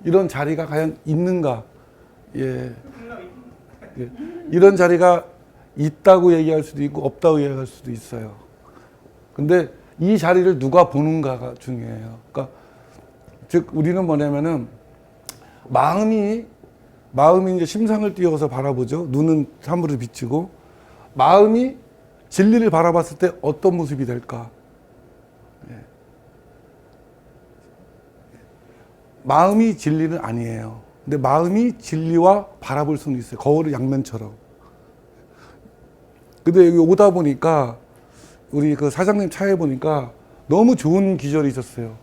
이런 자리가 과연 있는가? 예. 예. 이런 자리가 있다고 얘기할 수도 있고 없다고 얘기할 수도 있어요. 근데 이 자리를 누가 보는가가 중요해요. 그러니까 즉 우리는 뭐냐면은 마음이 이제 심상을 띄워서 바라보죠. 눈은 사물을 비추고 마음이 진리를 바라봤을 때 어떤 모습이 될까? 예. 마음이 진리는 아니에요. 근데 마음이 진리와 바라볼 수는 있어요. 거울의 양면처럼. 근데 여기 오다 보니까 우리 그 사장님 차에 보니까 너무 좋은 기절이 있었어요.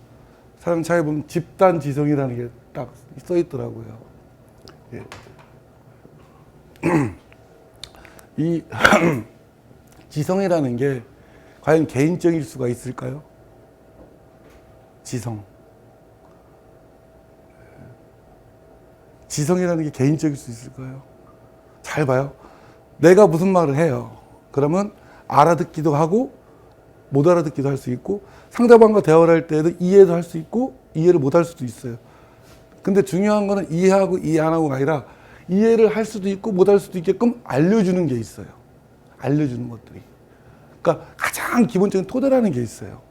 사장님 차에 보면 집단지성이라는 게 딱 써 있더라고요. 예. 이 지성이라는 게 과연 개인적일 수가 있을까요? 지성이라는 게 개인적일 수 있을까요? 잘 봐요. 내가 무슨 말을 해요. 그러면 알아듣기도 하고 못 알아듣기도 할 수 있고 상대방과 대화를 할 때도 이해도 할 수 있고 이해를 못 할 수도 있어요. 근데 중요한 거는 이해하고 이해 안 하고가 아니라 이해를 할 수도 있고 못 할 수도 있게끔 알려주는 게 있어요. 알려주는 것들이. 그러니까 가장 기본적인 토대라는 게 있어요.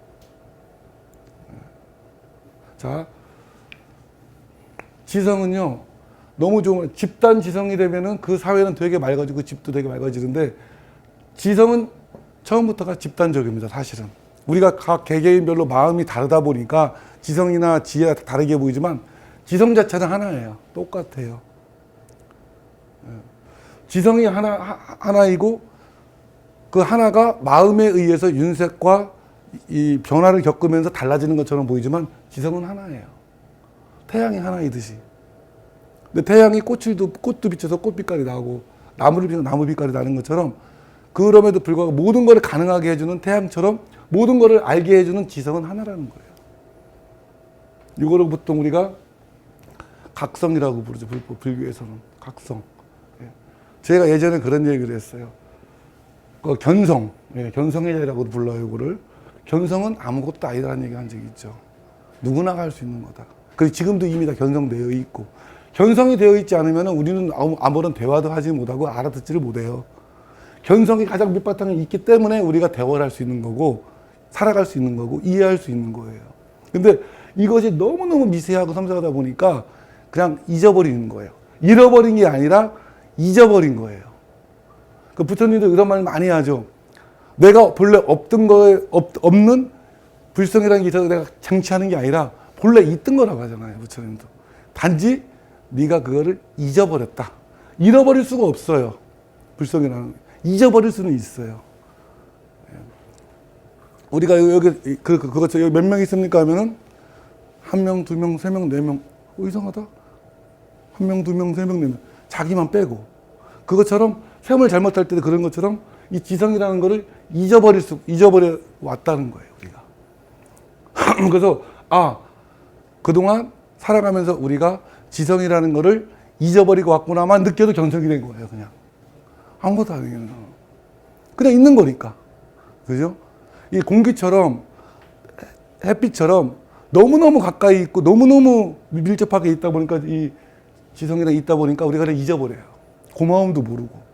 자, 지성은요, 너무 좋은, 집단 지성이 되면은 그 사회는 되게 맑아지고 집도 되게 맑아지는데 지성은 처음부터가 집단적입니다, 사실은. 우리가 각 개개인별로 마음이 다르다 보니까 지성이나 지혜가 다르게 보이지만 지성 자체는 하나예요. 똑같아요. 지성이 하나이고 그 하나가 마음에 의해서 윤색과 이 변화를 겪으면서 달라지는 것처럼 보이지만 지성은 하나예요. 태양이 하나이듯이. 근데 태양이 꽃도 비춰서 꽃빛깔이 나고 나무를 비춰서 나무빛깔이 나는 것처럼 그럼에도 불구하고 모든 것을 가능하게 해주는 태양처럼 모든 것을 알게 해주는 지성은 하나라는 거예요. 이거를 보통 우리가 각성이라고 부르죠. 불교에서는. 각성. 제가 예전에 그런 얘기를 했어요. 견성. 견성의 자리라고 불러요, 이거를. 견성은 아무것도 아니라는 얘기 한 적이 있죠. 누구나 할 수 있는 거다. 그리고 지금도 이미 다 견성되어 있고. 견성이 되어 있지 않으면 우리는 아무런 대화도 하지 못하고 알아듣지를 못해요. 견성이 가장 밑바탕에 있기 때문에 우리가 대화를 할 수 있는 거고, 살아갈 수 있는 거고, 이해할 수 있는 거예요. 근데 이것이 너무너무 미세하고 섬세하다 보니까 그냥 잊어버리는 거예요. 잃어버린 게 아니라 잊어버린 거예요. 그 부처님도 이런 말 많이 하죠. 내가 본래 없던 거에 없는 불성이라는 게 있어서 내가 장치하는 게 아니라 본래 있던 거라고 하잖아요. 부처님도. 단지 네가 그거를 잊어버렸다. 잃어버릴 수가 없어요. 불성이라는 거. 잊어버릴 수는 있어요. 우리가 여기 그거 여기 몇 명 있습니까 하면은 한 명, 두 명, 세 명, 네 명. 이상하다. 한 명, 두 명, 세 명, 네 명. 자기만 빼고. 그것처럼 세움을 잘못할 때도 그런 것처럼 이 지성이라는 거를 잊어버려 왔다는 거예요, 우리가. 그래서, 그동안 살아가면서 우리가 지성이라는 거를 잊어버리고 왔구나만 느껴도 견성이 된 거예요, 그냥. 아무것도 아니에요. 그냥 있는 거니까. 그죠? 이 공기처럼, 햇빛처럼 너무너무 가까이 있고 너무너무 밀접하게 있다 보니까 이 지성이랑 있다 보니까 우리가 그냥 잊어버려요. 고마움도 모르고.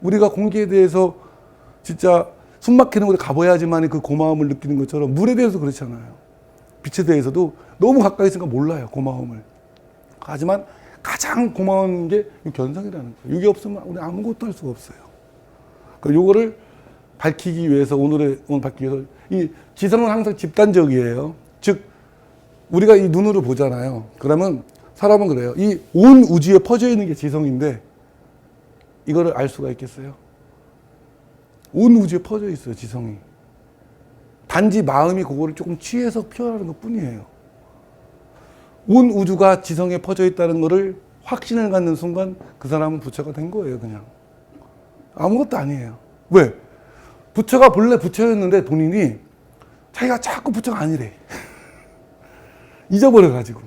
우리가 공기에 대해서 진짜 숨 막히는 곳에 가봐야지만 그 고마움을 느끼는 것처럼 물에 대해서 그렇잖아요. 빛에 대해서도 너무 가까이 있으니까 몰라요, 고마움을. 하지만 가장 고마운 게 견성이라는 거예요. 이게 없으면 우리 아무것도 할 수가 없어요. 요거를 밝히기 위해서 오늘 밝히기 위해서 이 지성은 항상 집단적이에요. 즉 우리가 이 눈으로 보잖아요. 그러면 사람은 그래요. 이 온 우주에 퍼져 있는 게 지성인데 이거를 알 수가 있겠어요? 온 우주에 퍼져 있어요, 지성이. 단지 마음이 그거를 조금 취해서 표현하는 것 뿐이에요. 온 우주가 지성에 퍼져 있다는 거를 확신을 갖는 순간 그 사람은 부처가 된 거예요, 그냥. 아무것도 아니에요. 왜? 부처가 본래 부처였는데 본인이 자기가 자꾸 부처가 아니래. 잊어버려가지고.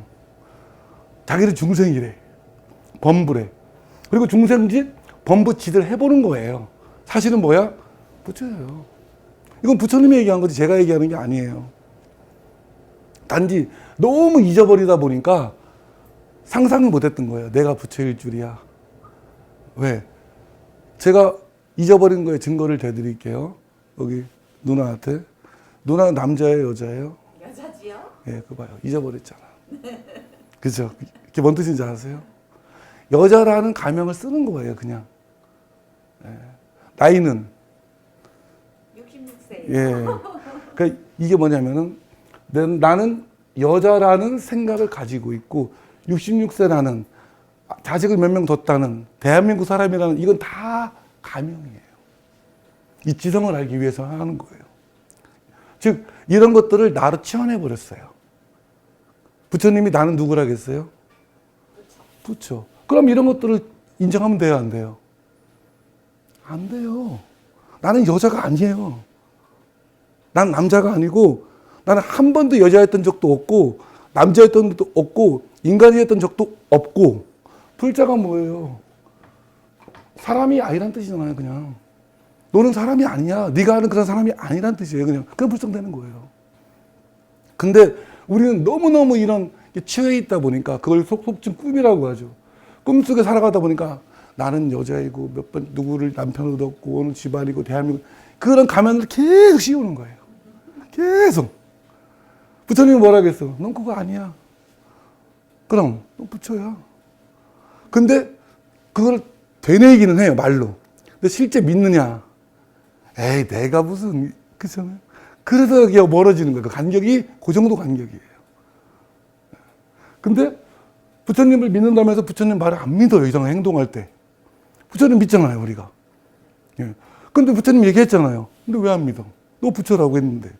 자기를 중생이래. 범부래. 그리고 중생짓, 범부짓을 해보는 거예요. 사실은 뭐야? 부처예요. 이건 부처님이 얘기한 거지 제가 얘기하는 게 아니에요. 단지 너무 잊어버리다 보니까 상상을 못했던 거예요. 내가 부처일 줄이야. 왜? 제가 잊어버린 거에 증거를 대드릴게요. 여기 누나한테. 누나는 남자예요, 여자예요? 여자지요? 예, 그거 봐요. 잊어버렸잖아. 그죠? 이게 뭔 뜻인지 아세요? 여자라는 가명을 쓰는 거예요, 그냥. 예. 나이는? 66세. 예. 그러니까 이게 뭐냐면은 나는 여자라는 생각을 가지고 있고 66세라는 자식을 몇 명 뒀다는 대한민국 사람이라는 이건 다 가명이에요. 이 지성을 알기 위해서 하는 거예요. 즉 이런 것들을 나로 치환해 버렸어요. 부처님이 나는 누구라겠어요? 부처. 그럼 이런 것들을 인정하면 돼요, 안 돼요? 안 돼요. 나는 여자가 아니에요. 난 남자가 아니고 나는 한 번도 여자였던 적도 없고 남자였던 적도 없고 인간이었던 적도 없고 불자가 뭐예요? 사람이 아니란 뜻이잖아요, 그냥. 너는 사람이 아니야. 네가 아는 그런 사람이 아니란 뜻이에요, 그냥. 그냥 불성되는 거예요. 근데 우리는 너무너무 이런 게 취해 있다 보니까 그걸 속속쯤 꿈이라고 하죠. 꿈속에 살아가다 보니까 나는 여자이고 몇 번 누구를 남편으로 뒀고 어느 집안이고 대한민국 그런 가면을 계속 씌우는 거예요. 계속. 부처님이 뭐라 그랬어? 넌 그거 아니야. 그럼 넌 부처야. 근데 그걸 되뇌이기는 해요, 말로. 근데 실제 믿느냐? 에이, 내가 무슨, 그렇잖아요. 그래서 이게 멀어지는 거예요. 그 간격이 그 정도 간격이에요. 근데 부처님을 믿는다면서 부처님 말을 안 믿어요, 이상한 행동할 때. 부처님 믿잖아요, 우리가. 예. 근데 부처님 얘기했잖아요. 근데 왜 안 믿어? 너 부처라고 했는데.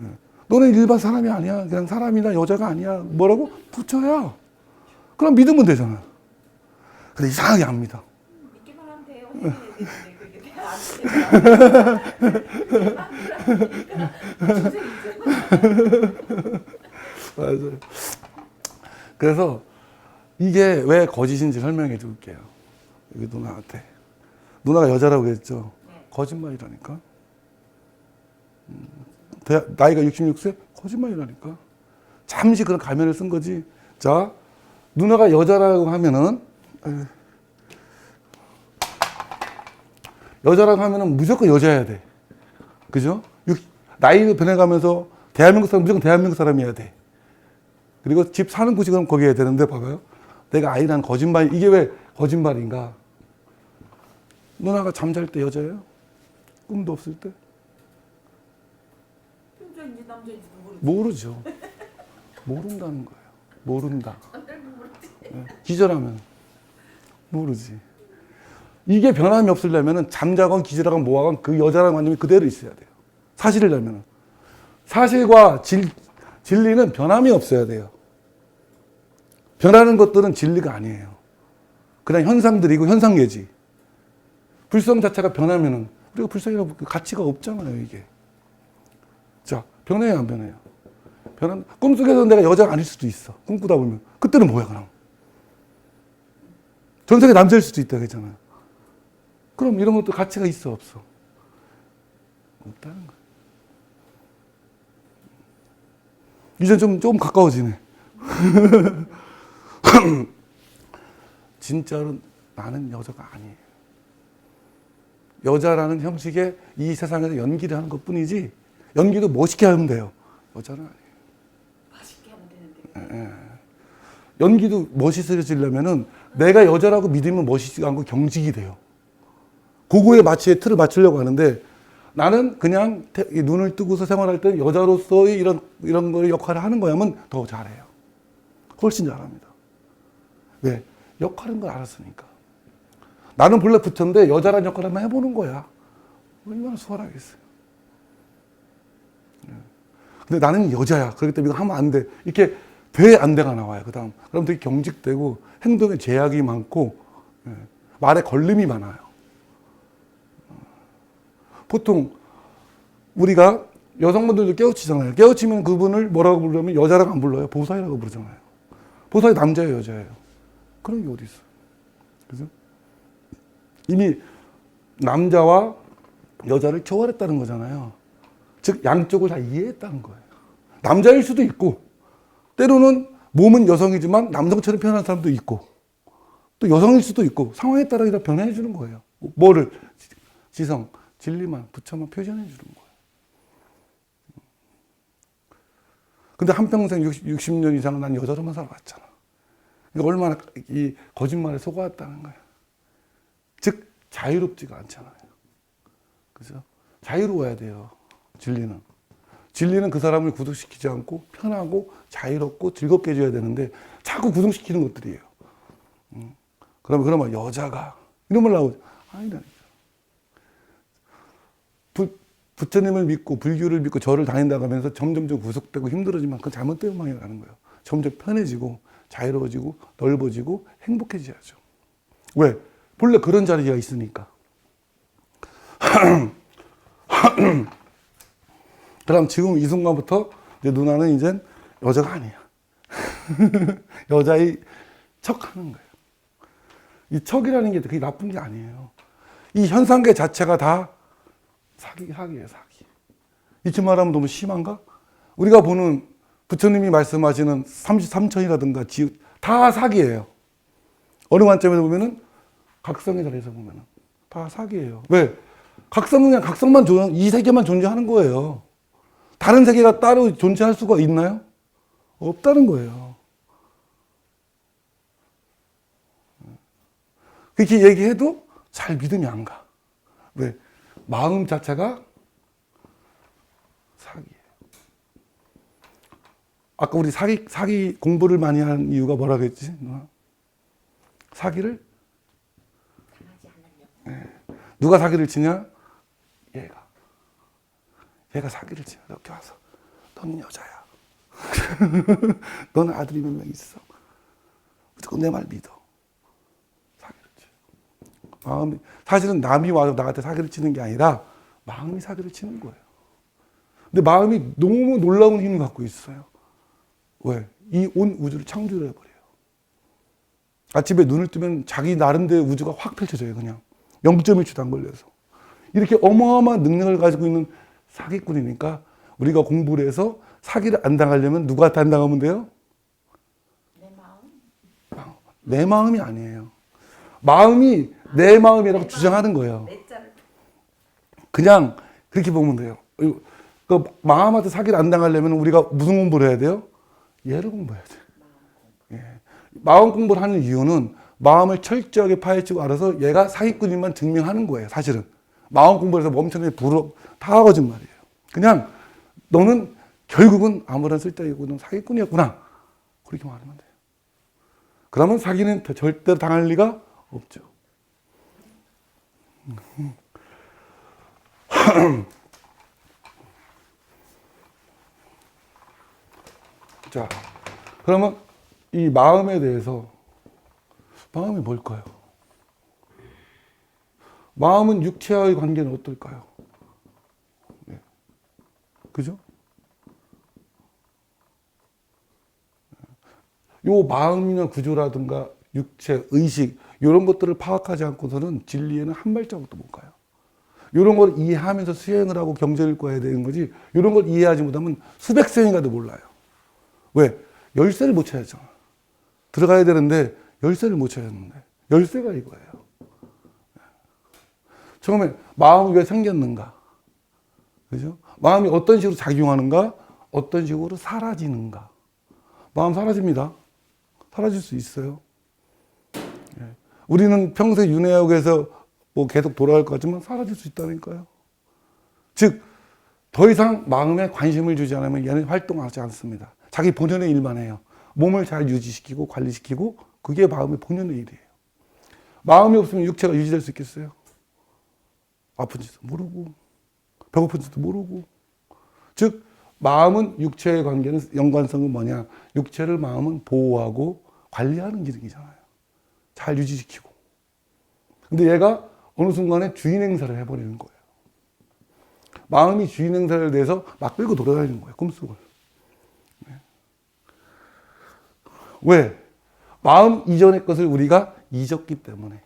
예. 너는 일반 사람이 아니야. 그냥 사람이나 여자가 아니야. 뭐라고? 부처야. 그럼 믿으면 되잖아. 근데 이상하게 안 믿어. 믿기만 하면 돼요. 그게 안 돼요. 맞아요. 그래서 이게 왜 거짓인지 설명해 줄게요. 여기 누나한테. 누나가 여자라고 했죠. 네. 거짓말이라니까. 나이가 66세? 거짓말이라니까. 잠시 그런 가면을 쓴 거지. 자, 누나가 여자라고 하면은, 여자라고 하면은 무조건 여자여야 돼. 그죠? 나이가 변해가면서 대한민국 사람, 무조건 대한민국 사람이어야 돼. 그리고 집 사는 곳이 그럼 거기 해야 되는데, 봐봐요. 내가 아이란 거짓말, 이게 왜 거짓말인가? 누나가 잠잘 때 여자예요? 꿈도 없을 때? 여자인지 남자인지 모르죠. 모른다는 거예요. 모른다. 네. 기절하면 모르지. 이게 변함이 없으려면 잠자건 기절하건 뭐하건 그 여자랑 관념이 그대로 있어야 돼요. 사실이라면. 사실과 진리는 변함이 없어야 돼요. 변하는 것들은 진리가 아니에요. 그냥 현상들이고 현상예지. 불성 자체가 변하면은 우리가 불성이라고 가치가 없잖아요, 이게. 자, 변해요, 안 변해요? 꿈속에서 내가 여자가 아닐 수도 있어. 꿈꾸다 보면. 그때는 뭐야, 그럼? 전생에 남자일 수도 있다, 그랬잖아요. 그럼 이런 것도 가치가 있어, 없어? 없다는 거예요. 이제 좀 가까워지네. 진짜로 나는 여자가 아니에요. 여자라는 형식의 이 세상에서 연기를 하는 것 뿐이지, 연기도 멋있게 하면 돼요. 여자는 아니에요. 맛있게 하면 되는데. 연기도 멋있어지려면은 내가 여자라고 믿으면 멋있지 않고 경직이 돼요. 그거에 틀을 맞추려고 하는데 나는 그냥 눈을 뜨고서 생활할 때 여자로서의 이런 거 역할을 하는 거야 하면 더 잘해요. 훨씬 잘합니다. 왜? 역할인 걸 알았으니까. 나는 본래 부처인데 여자라는 역할을 한번 해보는 거야. 얼마나 수월하겠어요. 근데 나는 여자야. 그렇기 때문에 이거 하면 안 돼. 이렇게 돼, 안 돼가 나와요. 그럼 되게 경직되고 행동에 제약이 많고 말에 걸림이 많아요. 보통 우리가 여성분들도 깨우치잖아요. 깨우치면 그분을 뭐라고 부르면 여자라고 안 불러요. 보살이라고 부르잖아요. 보살이 남자예요, 여자예요? 그런 게 어디 있어요? 그죠? 이미 남자와 여자를 초월했다는 거잖아요. 즉 양쪽을 다 이해했다는 거예요. 남자일 수도 있고 때로는 몸은 여성이지만 남성처럼 표현하는 사람도 있고, 또 여성일 수도 있고, 상황에 따라 이렇게 변해 주는 거예요. 뭐를? 지성, 진리만, 부처만 표현해 주는 거예요. 근데 한평생 60년 이상 난 여자로만 살아왔잖아. 얼마나 이 거짓말에 속아왔다는 거야. 즉, 자유롭지가 않잖아요. 그죠? 자유로워야 돼요. 진리는. 진리는 그 사람을 구속시키지 않고 편하고 자유롭고 즐겁게 해줘야 되는데 자꾸 구속시키는 것들이에요. 그러면 여자가 이런 말 나오죠. 아니라니까. 부처님을 믿고 불교를 믿고 절을 다닌다고 하면서 점점점 구속되고 힘들어지면 그건 잘못된 방향이라는 거예요. 점점 편해지고 자유로워지고 넓어지고 행복해져야죠. 왜? 본래 그런 자리가 있으니까. 그럼 지금 이 순간부터 이제 누나는 이제 여자가 아니야. 여자의 척하는 거예요. 이 척이라는 게 그게 나쁜 게 아니에요. 이 현상계 자체가 다 사기예요, 사기. 이쯤 말하면 너무 심한가? 우리가 보는 부처님이 말씀하시는 33천이라든가 지읒 다 사기예요. 어느 관점에서 보면은 각성의 자리에서 보면은 다 사기예요. 왜? 각성은 그냥 각성만 이 세계만 존재하는 거예요. 다른 세계가 따로 존재할 수가 있나요? 없다는 거예요. 그렇게 얘기해도 잘 믿음이 안 가. 왜? 마음 자체가 사기예요. 아까 우리 사기 공부를 많이 한 이유가 뭐라고 했지? 사기를? 네. 누가 사기를 치냐? 얘가 사기를 치냐? 이렇게 와서 너는 여자야. 너는 아들이 몇 명 있어. 무조건 내 말 믿어. 사기를 쳐. 사실은 남이 와서 나한테 사기를 치는 게 아니라 마음이 사기를 치는 거예요. 근데 마음이 너무 놀라운 힘을 갖고 있어요. 왜? 이 온 우주를 창조를 해버려요. 아침에 눈을 뜨면 자기 나름대로 우주가 확 펼쳐져요. 그냥 0.1초도 안 걸려서. 이렇게 어마어마한 능력을 가지고 있는 사기꾼이니까 우리가 공부를 해서 사기를 안 당하려면 누구한테 안 당하면 돼요? 내 마음? 내 마음이 아니에요. 마음이 내 마음이라고 주장하는 거예요. 내 자를. 그냥 그렇게 보면 돼요. 그 마음한테 사기를 안 당하려면 우리가 무슨 공부를 해야 돼요? 얘를 공부해야 돼요. 예. 마음 공부를 하는 이유는 마음을 철저하게 파헤치고 알아서 얘가 사기꾼인만 증명하는 거예요. 사실은 마음 공부를 해서 멈춰내 다 거짓말이에요. 그냥 너는 결국은 아무런 쓸데없고 넌 사기꾼이었구나. 그렇게 말하면 돼요. 그러면 사기는 절대로 당할 리가 없죠. 자, 그러면 이 마음에 대해서 마음이 뭘까요? 마음은 육체와의 관계는 어떨까요? 네. 그죠? 요 마음이나 구조라든가 육체, 의식 이런 것들을 파악하지 않고서는 진리에는 한 발자국도 못 가요. 이런 걸 이해하면서 수행을 하고 경제를 꿔야 되는 거지 이런 걸 이해하지 못하면 수백 세인가도 몰라요. 왜? 열쇠를 못 찾았잖아. 들어가야 되는데 열쇠를 못 찾았는데 열쇠가 이거예요. 처음에 마음이 왜 생겼는가? 그죠? 마음이 어떤 식으로 작용하는가? 어떤 식으로 사라지는가? 마음 사라집니다. 사라질 수 있어요. 우리는 평생 윤회역에서 뭐 계속 돌아갈 것 같지만 사라질 수 있다니까요. 즉, 더 이상 마음에 관심을 주지 않으면 얘는 활동하지 않습니다. 자기 본연의 일만 해요. 몸을 잘 유지시키고 관리시키고 그게 마음의 본연의 일이에요. 마음이 없으면 육체가 유지될 수 있겠어요? 아픈지도 모르고 배고픈지도 모르고. 즉 마음은 육체의 관계는 연관성은 뭐냐? 육체를 마음은 보호하고 관리하는 기능이잖아요. 잘 유지시키고. 근데 얘가 어느 순간에 주인 행사를 해버리는 거예요. 마음이 주인 행사를 내서 막 끌고 돌아다니는 거예요. 꿈속을. 왜? 마음 이전의 것을 우리가 잊었기 때문에.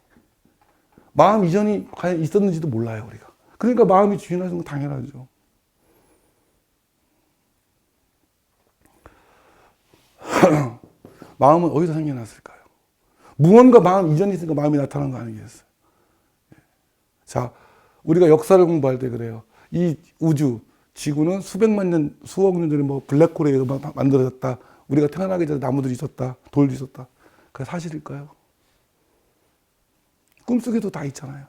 마음 이전이 과연 있었는지도 몰라요, 우리가. 그러니까 마음이 주인하는 건 당연하죠. 마음은 어디서 생겨났을까요? 무언가 마음 이전이 있으니까 마음이 나타난 거 아니겠어요? 자, 우리가 역사를 공부할 때 그래요. 이 우주, 지구는 수백만 년, 수억 년 전에 뭐 블랙홀에 의해서 만들어졌다. 우리가 태어나기 전에 나무들이 있었다. 돌도 있었다. 그게 사실일까요? 꿈속에도 다 있잖아요.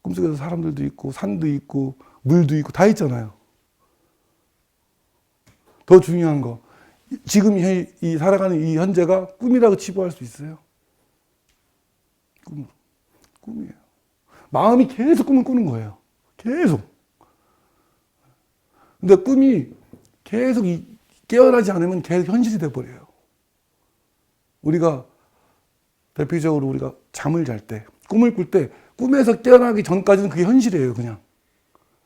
꿈속에도 사람들도 있고, 산도 있고, 물도 있고, 다 있잖아요. 더 중요한 거. 지금 이 살아가는 이 현재가 꿈이라고 치부할 수 있어요? 꿈이에요. 마음이 계속 꿈을 꾸는 거예요. 계속. 근데 꿈이 계속 깨어나지 않으면 계속 현실이 돼버려요. 우리가 대표적으로 우리가 잠을 잘 때, 꿈을 꿀 때, 꿈에서 깨어나기 전까지는 그게 현실이에요, 그냥.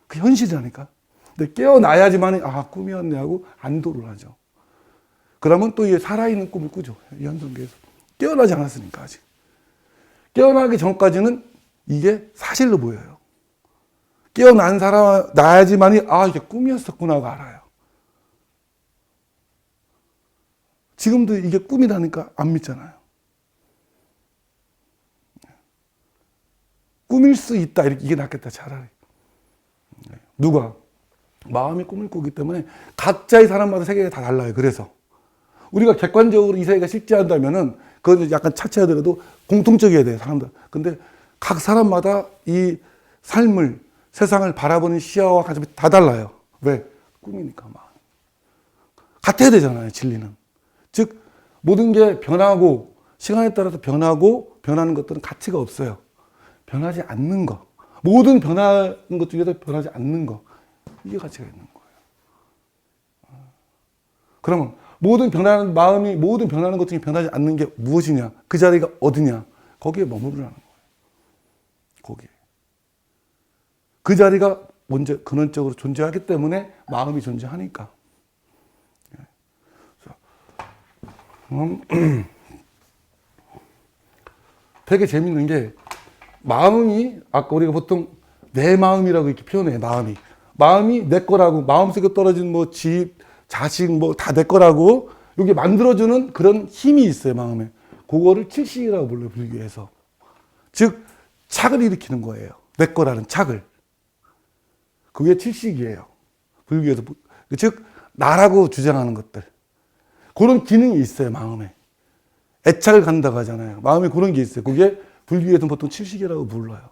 그게 현실이라니까. 근데 깨어나야지만, 아, 꿈이었네 하고 안도를 하죠. 그러면 또 이 살아있는 꿈을 꾸죠. 이 현상계에서. 깨어나지 않았으니까, 아직. 깨어나기 전까지는 이게 사실로 보여요. 깨어난 사람, 나야지만이, 아, 이게 꿈이었었구나 하고 알아요. 지금도 이게 꿈이라니까 안 믿잖아요. 꿈일 수 있다. 이게 낫겠다, 차라리. 누가? 마음이 꿈을 꾸기 때문에 각자의 사람마다 세계가 다 달라요. 그래서. 우리가 객관적으로 이 세계가 실제한다면은, 그건 약간 차치하더라도 공통적이어야 돼요, 사람들. 근데 각 사람마다 이 삶을, 세상을 바라보는 시야와 관점이 다 달라요. 왜? 꿈이니까 막. 같아야 되잖아요, 진리는. 즉, 모든 게 변하고, 시간에 따라서 변하고, 변하는 것들은 가치가 없어요. 변하지 않는 거. 모든 변하는 것 중에서 변하지 않는 거. 이게 가치가 있는 거예요. 그러면 모든 변하는 마음이 모든 변하는 것 중에 변하지 않는 게 무엇이냐? 그 자리가 어디냐? 거기에 머무르라는 거예요. 거기에. 그 자리가 먼저 근원적으로 존재하기 때문에 마음이 존재하니까. 되게 재밌는 게 마음이 아까 우리가 보통 내 마음이라고 이렇게 표현해. 마음이 내 거라고 마음속에 떨어진 뭐 집, 자식 뭐 다 내 거라고 이게 만들어주는 그런 힘이 있어요. 마음에. 그거를 칠식이라고 불러요. 불교에서. 즉 착을 일으키는 거예요. 내 거라는 착을. 그게 칠식이에요. 불교에서. 즉 나라고 주장하는 것들. 그런 기능이 있어요. 마음에. 애착을 간다고 하잖아요. 마음에 그런 게 있어요. 그게 불교에서는 보통 칠식이라고 불러요.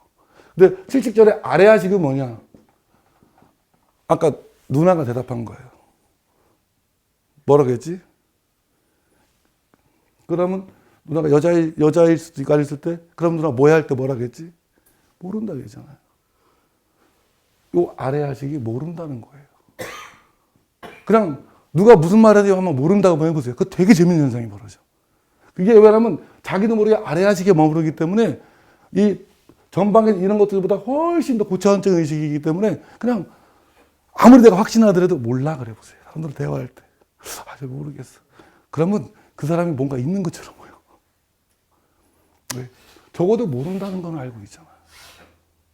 근데 칠식절의 아래하식은 뭐냐? 아까 누나가 대답한 거예요. 뭐라고 했지? 그러면 누나가 여자일 수도 있고 아닐 때, 그럼 누나 뭐 해야 할 때 뭐라고 했지? 모른다고 했잖아요. 요 아래하식이 모른다는 거예요. 그냥 누가 무슨 말 해도 하면 모른다고 한번 해보세요. 그거 되게 재밌는 현상이 벌어져. 그게 왜냐면 자기도 모르게 아래하식에 머무르기 때문에 이 전방에 이런 것들보다 훨씬 더 고차원적 의식이기 때문에 그냥 아무리 내가 확신하더라도 몰라 그래 보세요. 사람들 대화할 때. 아, 잘 모르겠어. 그러면 그 사람이 뭔가 있는 것처럼 보여. 왜? 적어도 모른다는 건 알고 있잖아요.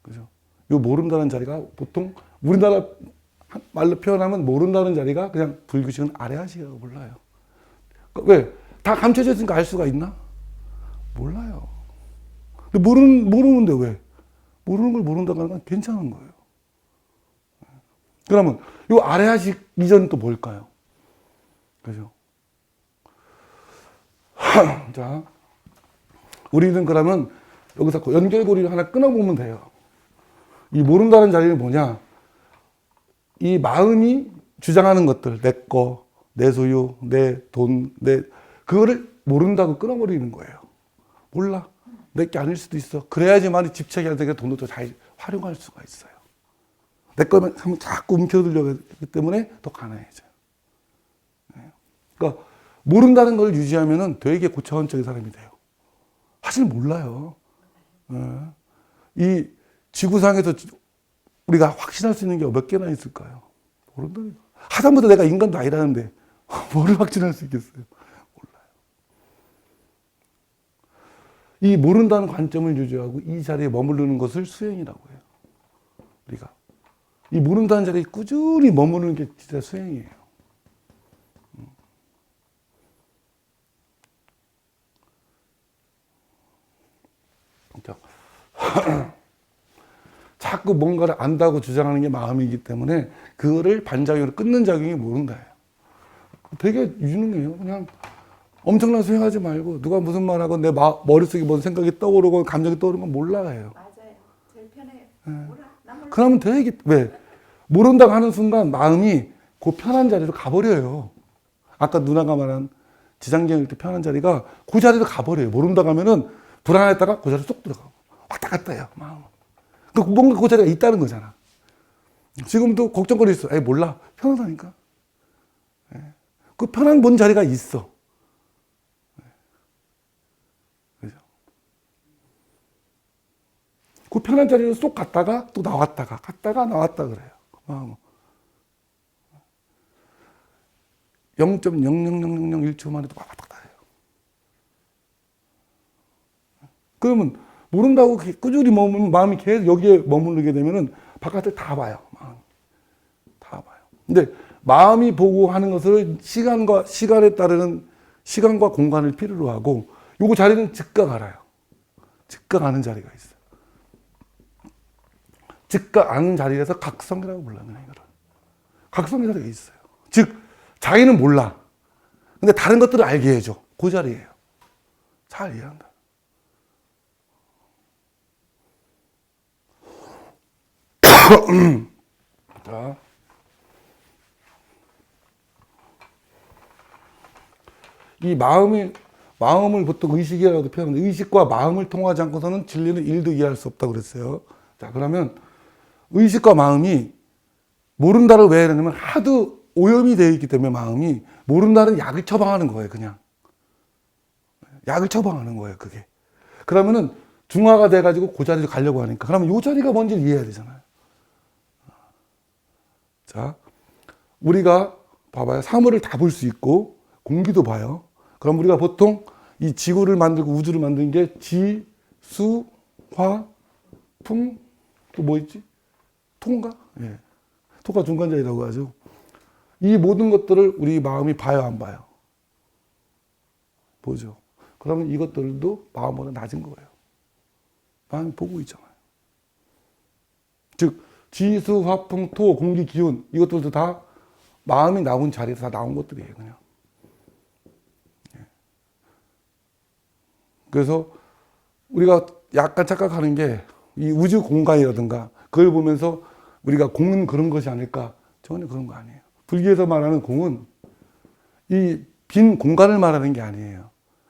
그죠? 이 모른다는 자리가 보통 우리나라 말로 표현하면 모른다는 자리가 그냥 불교식은 아래하식이라고 불러요. 왜? 다 감춰져 있으니까 알 수가 있나? 몰라요. 근데 모르는데 왜? 모르는 걸 모른다고 하는 건 괜찮은 거예요. 그러면 이 아래하식 이전은 또 뭘까요? 그죠? 자, 우리는 그러면 여기서 연결고리를 하나 끊어보면 돼요. 이 모른다는 자리는 뭐냐? 이 마음이 주장하는 것들, 내 거, 내 소유, 내 돈, 그거를 모른다고 끊어버리는 거예요. 몰라. 내 게 아닐 수도 있어. 그래야지만 집착이 안 되게 돈도 더 잘 활용할 수가 있어요. 내 거면 자꾸 움켜들려고 하기 때문에 더 가난해져요. 그러니까 모른다는 걸 유지하면은 되게 고차원적인 사람이 돼요. 사실 몰라요. 이 지구상에서 우리가 확신할 수 있는 게 몇 개나 있을까요? 모른다니까. 하다못해 내가 인간도 아니라는데 뭐를 확신할 수 있겠어요? 몰라요. 이 모른다는 관점을 유지하고 이 자리에 머무르는 것을 수행이라고 해요. 우리가. 이 모른다는 자리에 꾸준히 머무르는 게 진짜 수행이에요. 자꾸 뭔가를 안다고 주장하는 게 마음이기 때문에 그거를 반작용으로 끊는 작용이 모른다예요. 되게 유능해요. 그냥 엄청난 수행하지 말고 누가 무슨 말하고 내 머릿속에 뭔 생각이 떠오르고 감정이 떠오르는 건 몰라요. 맞아요. 제일 편해요. 몰라. 나 몰라. 그러면 되게 왜 모른다고 하는 순간 마음이 그 편한 자리로 가버려요. 아까 누나가 말한 지장경일 때 편한 자리가 그 자리로 가버려요. 모른다고 하면은 불안했다가 그 자리로 쏙 들어가고 왔다 갔다 해요. 마음은. 뭔가 그 자리가 있다는 거잖아. 지금도 걱정거리 있어. 에이 몰라. 편하다니까. 그 편한 뭔 자리가 있어. 그죠? 그 편한 자리로 쏙 갔다가 또 나왔다가 갔다가 나왔다 그래요. 마음은. 0.00001초 만에도 왔다 갔다 해요. 그러면 모른다고 꾸준히 머무르면 마음이 계속 여기에 머무르게 되면은 바깥을 다 봐요. 마음이. 다 봐요. 근데 마음이 보고 하는 것을 시간에 따르는 시간과 공간을 필요로 하고 요거 자리는 즉각 알아요. 즉각 아는 자리가 있어요. 즉각 아는 자리에서 각성이라고 불러요. 이거를. 각성의 자리가 있어요. 즉 자기는 몰라. 근데 다른 것들을 알게 해줘. 그 자리예요. 잘 이해한다. 자. 이 마음을 보통 의식이라고도 표현하는데 의식과 마음을 통하지 않고서는 진리는 일도 이해할 수 없다고 그랬어요. 자, 그러면 의식과 마음이 모른다를 왜 이러냐면 하도 오염이 되어 있기 때문에 마음이 모른다는 약을 처방하는 거예요, 그냥. 약을 처방하는 거예요, 그게. 그러면은 중화가 돼가지고 그 자리로 가려고 하니까. 그러면 이 자리가 뭔지를 이해해야 되잖아요. 자, 우리가 봐봐요. 사물을 다 볼 수 있고 공기도 봐요. 그럼 우리가 보통 이 지구를 만들고 우주를 만든 게 지, 수, 화, 풍, 또 뭐 있지? 토인가? 예. 토가 중간자리라고 하죠. 이 모든 것들을 우리 마음이 봐요, 안 봐요? 보죠. 그러면 이것들도 마음보다 낮은 거예요. 마음이 보고 있잖아요. 즉, 지, 수, 화, 풍, 토, 공기, 기운 이것들도 다 마음이 나온 자리에서 다 나온 것들이에요, 그냥. 그래서 우리가 약간 착각하는 게 이 우주 공간이라든가 그걸 보면서 우리가 공은 그런 것이 아닐까? 전혀 그런 거 아니에요. 불교에서 말하는 공은 이 빈 공간을 말하는 게 아니에요.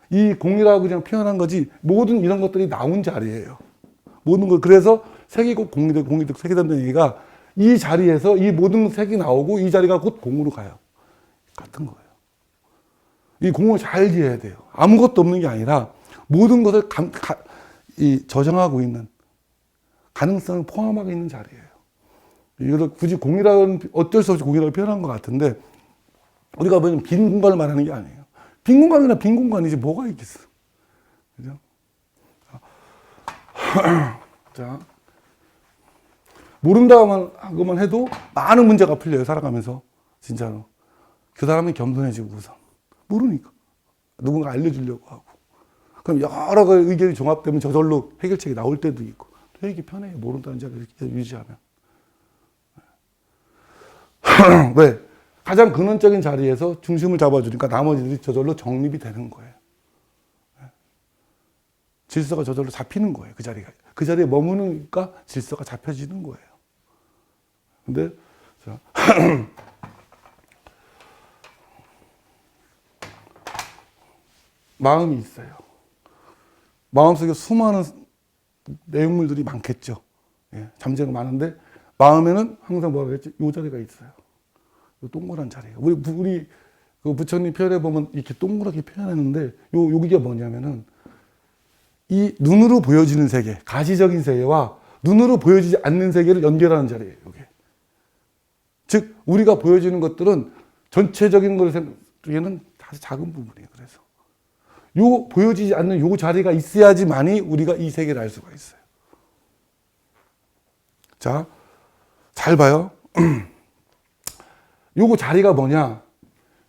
이 공이라고 그냥 표현한 거지 모든 이런 것들이 나온 자리예요. 모든 걸 그래서 색이고 공이득 색이 된다는 얘기가 이 자리에서 이 모든 색이 나오고 이 자리가 곧 공으로 가요. 같은 거예요. 이 공을 잘 이해해야 돼요. 아무것도 없는 게 아니라 모든 것을 저장하고 있는 가능성을 포함하고 있는 자리예요. 이걸 굳이 공이라는 어쩔 수 없이 공이라고 표현한 것 같은데 우리가 보면 빈 공간을 말하는 게 아니에요. 빈 공간이나 빈 공간이지 뭐가 있겠어. 그죠? 자, 모른다고만 해도 많은 문제가 풀려요. 살아가면서 진짜로. 그 사람이 겸손해지고 우선 모르니까 누군가 알려주려고 하고. 그럼 여러 가지 의견이 종합되면 저절로 해결책이 나올 때도 있고 되게 편해요. 모른다는 자리를 유지하면. 왜? 가장 근원적인 자리에서 중심을 잡아주니까 나머지들이 저절로 정립이 되는 거예요. 질서가 저절로 잡히는 거예요. 그 자리가. 그 자리에 머무니까 질서가 잡혀지는 거예요. 근데 자, 마음이 있어요. 마음속에 수많은 내용물들이 많겠죠. 예, 잠재가 많은데 마음에는 항상 뭐라 그랬지? 요 자리가 있어요. 요 동그란 자리가. 우리 그 부처님 표현해 보면 이렇게 동그랗게 표현했는데 요게 뭐냐면은 이 눈으로 보여지는 세계, 가시적인 세계와 눈으로 보여지지 않는 세계를 연결하는 자리예요. 요게. 즉 우리가 보여지는 것들은 전체적인 것에는 아주 작은 부분이에요. 그래서 요 보여지지 않는 요 자리가 있어야지만이 우리가 이 세계를 알 수가 있어요. 자, 잘 봐요. 요거 자리가 뭐냐?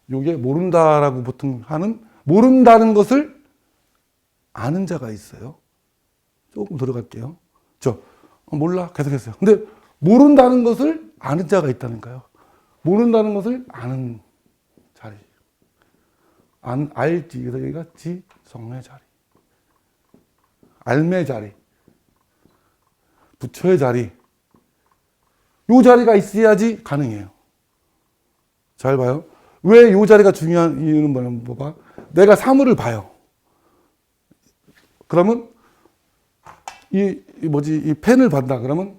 요게 모른다라고 보통 하는 모른다는 것을 아는 자가 있어요. 조금 들어갈게요. 몰라. 계속했어요. 근데 모른다는 것을 아는 자가 있다니까요. 모른다는 것을 아는 자리. 알지. 그래서 여기가 지성의 자리. 알매 자리. 부처의 자리. 요 자리가 있어야지 가능해요. 잘 봐요. 왜 요 자리가 중요한 이유는 뭐냐면, 봐봐. 내가 사물을 봐요. 그러면, 이 펜을 본다. 그러면,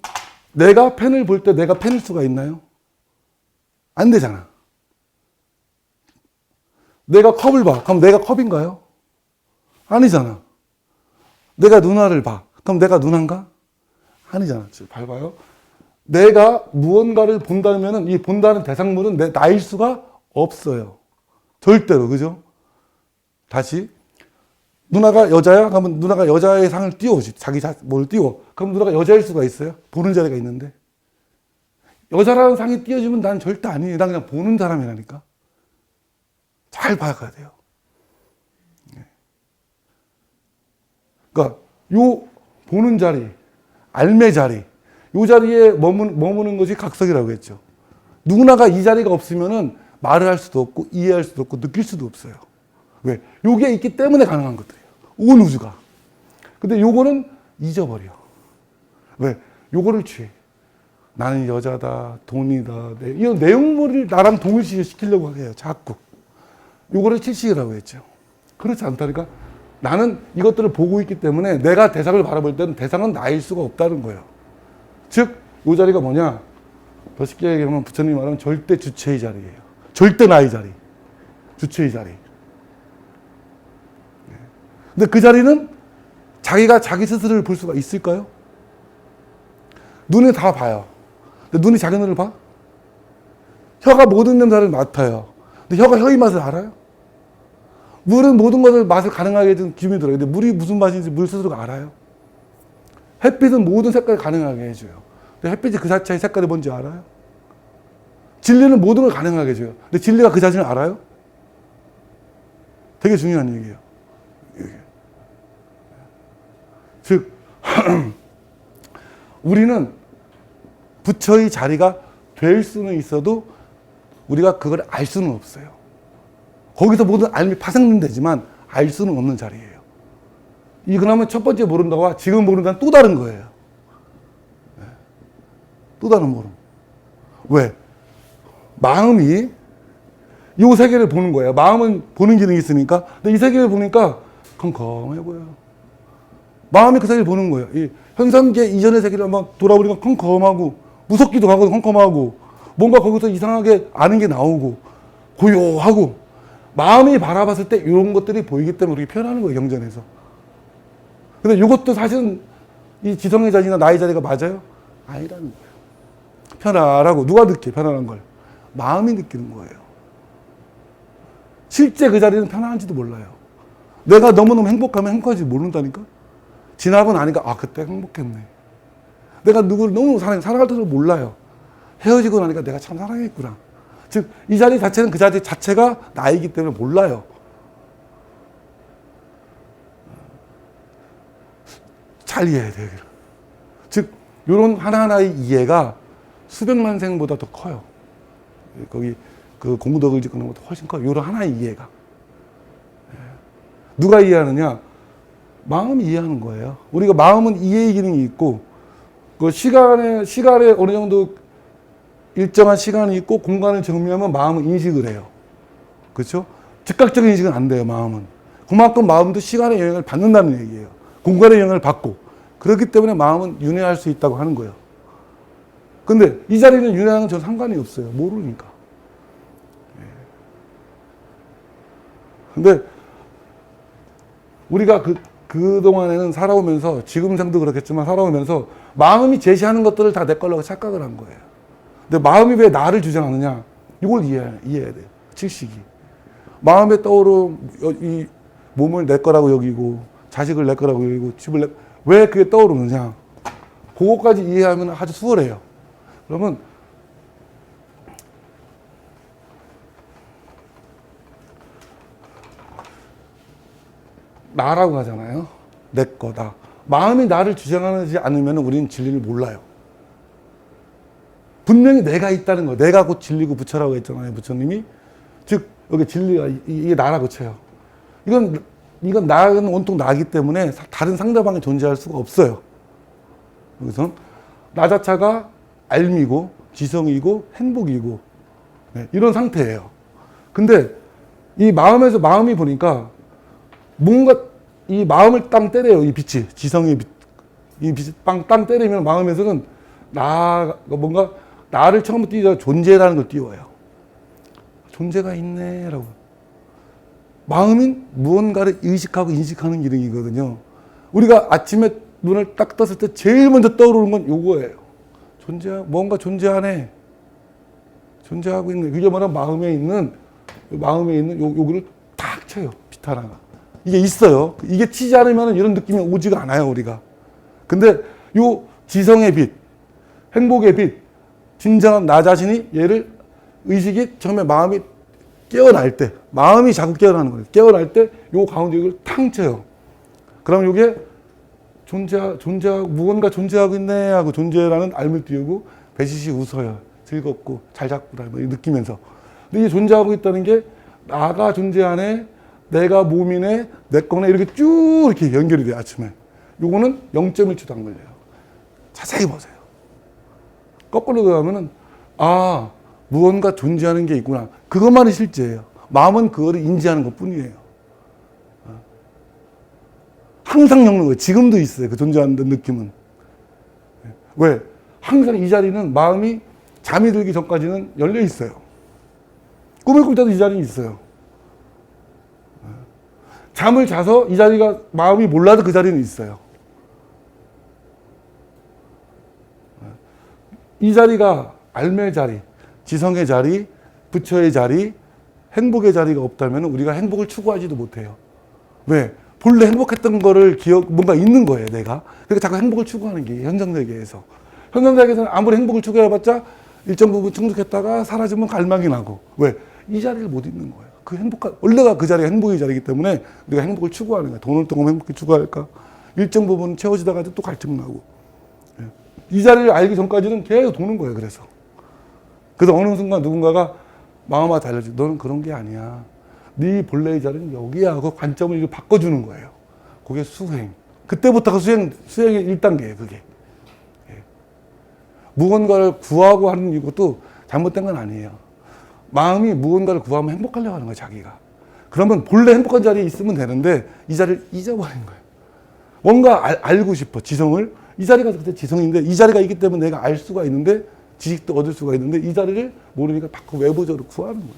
내가 펜을 볼 때 내가 펜일 수가 있나요? 안 되잖아. 내가 컵을 봐. 그럼 내가 컵인가요? 아니잖아. 내가 누나를 봐. 그럼 내가 누나인가? 아니잖아. 봐봐요. 내가 무언가를 본다면 이 본다는 대상물은 나일 수가 없어요. 절대로. 그죠? 다시. 누나가 여자야? 그러면 누나가 여자의 상을 띄워오지. 뭘 띄워. 그럼 누나가 여자일 수가 있어요? 보는 자리가 있는데. 여자라는 상이 띄워지면 난 절대 아니에요. 난 그냥 보는 사람이라니까. 잘 봐야 돼요. 그러니까 요 보는 자리, 알매 자리, 요 자리에 머무는 것이 각석이라고 했죠. 누구나가 이 자리가 없으면은 말을 할 수도 없고 이해할 수도 없고 느낄 수도 없어요. 왜? 요게 있기 때문에 가능한 것들이에요. 온 우주가. 근데 요거는 잊어버려. 왜? 요거를 취해. 나는 여자다, 돈이다. 이런 내용물을 나랑 동일시시키려고 해요. 자꾸. 요거를 칠식이라고 했죠. 그렇지 않다니까. 나는 이것들을 보고 있기 때문에 내가 대상을 바라볼 때는 대상은 나일 수가 없다는 거예요. 즉, 요 자리가 뭐냐? 더 쉽게 얘기하면 부처님이 말하면 절대 주체의 자리예요. 절대 나의 자리. 주체의 자리. 근데 그 자리는 자기가 자기 스스로를 볼 수가 있을까요? 눈에 다 봐요. 근데 눈이 자기 눈을 봐? 혀가 모든 냄새를 맡아요. 근데 혀가 혀의 맛을 알아요? 물은 모든 것을 맛을 가능하게 해준 기분이 들어요. 근데 물이 무슨 맛인지 물 스스로가 알아요? 햇빛은 모든 색깔을 가능하게 해줘요. 근데 햇빛이 그 자체의 색깔이 뭔지 알아요? 진리는 모든 걸 가능하게 해줘요. 근데 진리가 그 자신을 알아요? 되게 중요한 얘기예요. 즉, 우리는 부처의 자리가 될 수는 있어도 우리가 그걸 알 수는 없어요. 거기서 모든 알미 파생되지만 알 수는 없는 자리예요. 그러면 첫 번째 모른다와 지금 모른다는 또 다른 거예요. 또 다른 모름. 왜? 마음이 이 세계를 보는 거예요. 마음은 보는 기능이 있으니까. 근데 이 세계를 보니까 컴컴해 보여요. 마음이 그 세계를 보는 거예요. 이 현상계 이전의 세계를 막 돌아보니까 컴컴하고 무섭기도 하고 컴컴하고 뭔가 거기서 이상하게 아는 게 나오고 고요하고 마음이 바라봤을 때 이런 것들이 보이기 때문에 우리가 표현하는 거예요. 경전에서. 근데 이것도 사실은 이 지성의 자리나 나의 자리가 맞아요? 아니라는 거예요. 편안하고 누가 느껴 편안한 걸? 마음이 느끼는 거예요. 실제 그 자리는 편안한지도 몰라요. 내가 너무너무 행복하면 행복한지 모른다니까? 지나고 나니까 그때 행복했네. 내가 누구를 너무 사랑할 때도 몰라요. 헤어지고 나니까 내가 참 사랑했구나. 즉, 이 자리 자체는 그 자리 자체가 나이기 때문에 몰라요. 잘 이해해야 돼요. 즉, 이런 하나하나의 이해가 수백만 생보다 더 커요. 거기 그 공덕을 짓는 것보다 훨씬 커요. 이런 하나의 이해가. 누가 이해하느냐? 마음이 이해하는 거예요. 우리가 마음은 이해의 기능이 있고, 그 시간에 어느 정도 일정한 시간이 있고 공간을 정리하면 마음은 인식을 해요. 그렇죠? 즉각적인 인식은 안 돼요, 마음은. 그만큼 마음도 시간의 영향을 받는다는 얘기예요. 공간의 영향을 받고. 그렇기 때문에 마음은 윤회할 수 있다고 하는 거예요. 근데 이 자리는 윤회하는 전 상관이 없어요. 모르니까. 근데 우리가 그동안에는 살아오면서, 지금 생도 그렇겠지만 살아오면서 마음이 제시하는 것들을 다 내 걸로 착각을 한 거예요. 근데 마음이 왜 나를 주장하느냐? 이걸 이해해야 돼요. 칠식이. 마음에 떠오르는 이 몸을 내 거라고 여기고, 자식을 내 거라고 여기고, 집을 왜 그게 떠오르느냐? 그거까지 이해하면 아주 수월해요. 그러면 나라고 하잖아요. 내 거다. 마음이 나를 주장하지 않으면 우리는 진리를 몰라요. 분명히 내가 있다는 거. 내가 곧 진리고 부처라고 했잖아요. 부처님이. 즉 여기 진리가 이게 나라고 쳐요. 이건 나는 온통 나기 때문에 다른 상대방이 존재할 수가 없어요. 여기서 나 자체가 알미고 지성이고 행복이고 네, 이런 상태예요. 근데 이 마음이 보니까 뭔가 이 마음을 땅 때려요. 이 빛이 지성의 빛, 이 빛이 땅 때리면 마음에서는 뭔가 나를 처음 띄워 존재라는 걸 띄워요. 존재가 있네라고. 마음은 무언가를 의식하고 인식하는 기능이거든요. 우리가 아침에 눈을 딱 떴을 때 제일 먼저 떠오르는 건 요거예요. 뭔가 존재하네. 존재하고 있네. 그게 뭐냐 마음에 있는 요거를 탁 쳐요. 빛 하나가. 이게 있어요. 이게 치지 않으면 이런 느낌이 오지가 않아요, 우리가. 근데 요 지성의 빛, 행복의 빛, 진정한 나 자신이 얘를 의식이 처음에 마음이 깨어날 때, 마음이 자꾸 깨어나는 거예요. 깨어날 때 요 가운데 이걸 탕 쳐요. 그럼 요게 존재하고 무언가 존재하고 있네 하고 존재라는 알을 띄우고 배시시 웃어요. 즐겁고 잘 잡구나 뭐 느끼면서. 근데 이게 존재하고 있다는 게 나가 존재하네, 내가 몸이네, 내 거네 이렇게 쭉 이렇게 연결이 돼요. 아침에. 요거는 0.1초도 안 걸려요. 자세히 보세요. 거꾸로 가면은 무언가 존재하는 게 있구나. 그것만이 실제예요. 마음은 그거를 인지하는 것 뿐이에요. 항상 엮는 거예요. 지금도 있어요. 그 존재하는 느낌은. 왜? 항상 이 자리는 마음이 잠이 들기 전까지는 열려 있어요. 꿈을 꿀 때도 이 자리는 있어요. 잠을 자서 이 자리가 마음이 몰라도 그 자리는 있어요. 이 자리가 알매의 자리, 지성의 자리, 부처의 자리, 행복의 자리가 없다면 우리가 행복을 추구하지도 못해요. 왜? 본래 행복했던 거를 뭔가 있는 거예요, 내가. 그러니까 자꾸 행복을 추구하는 게 현상세계에서. 현상세계에서는 아무리 행복을 추구해봤자 일정 부분 충족했다가 사라지면 갈망이 나고. 왜? 이 자리를 못 있는 거예요. 원래가 그 자리가 행복의 자리이기 때문에 우리가 행복을 추구하는 거야. 돈을 통하면 행복을 추구할까? 일정 부분 채워지다가도 또 갈증 나고. 이 자리를 알기 전까지는 계속 도는 거예요, 그래서. 그래서 어느 순간 누군가가 마음과 달라지고 너는 그런 게 아니야. 네 본래의 자리는 여기야 하고 관점을 바꿔주는 거예요. 그게 수행. 그때부터가 수행의 1단계예요, 그게. 무언가를 구하고 하는 이것도 잘못된 건 아니에요. 마음이 무언가를 구하면 행복하려고 하는 거예요, 자기가. 그러면 본래 행복한 자리에 있으면 되는데 이 자리를 잊어버린 거예요. 뭔가 알고 싶어, 지성을. 이 자리가 그때 지성인데 이 자리가 있기 때문에 내가 알 수가 있는데 지식도 얻을 수가 있는데 이 자리를 모르니까 자꾸 외부적으로 구하는 거예요.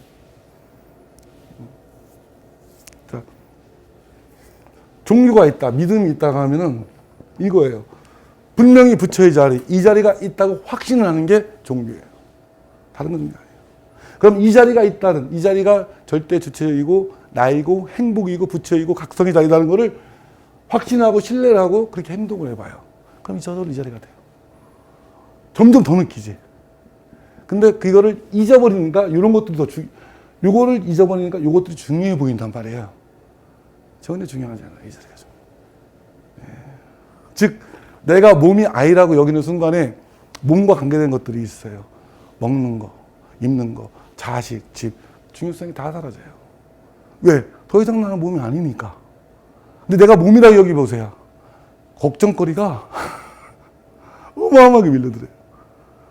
자, 종류가 있다, 믿음이 있다고 하면은 이거예요. 분명히 부처의 자리, 이 자리가 있다고 확신을 하는 게 종류예요. 다른 건 종류 아니에요. 그럼 이 자리가 있다는, 이 자리가 절대 주체이고 나이고 행복이고 부처이고 각성의 자리라는 거를 확신하고 신뢰를 하고 그렇게 행동을 해봐요. 그럼 저절로 이 자리가 돼요. 점점 더 느끼지. 근데 그거를 잊어버리니까 이런 것들이 요거를 잊어버리니까 요것들이 중요해 보인단 말이에요. 전혀 중요하지 않아요, 이 자리가 좀. 즉, 내가 몸이 아이라고 여기는 순간에 몸과 관계된 것들이 있어요. 먹는 거, 입는 거, 자식, 집, 중요성이 다 사라져요. 왜? 더 이상 나는 몸이 아니니까. 근데 내가 몸이라고 여기 보세요. 걱정거리가 어마어마하게 밀려들어요.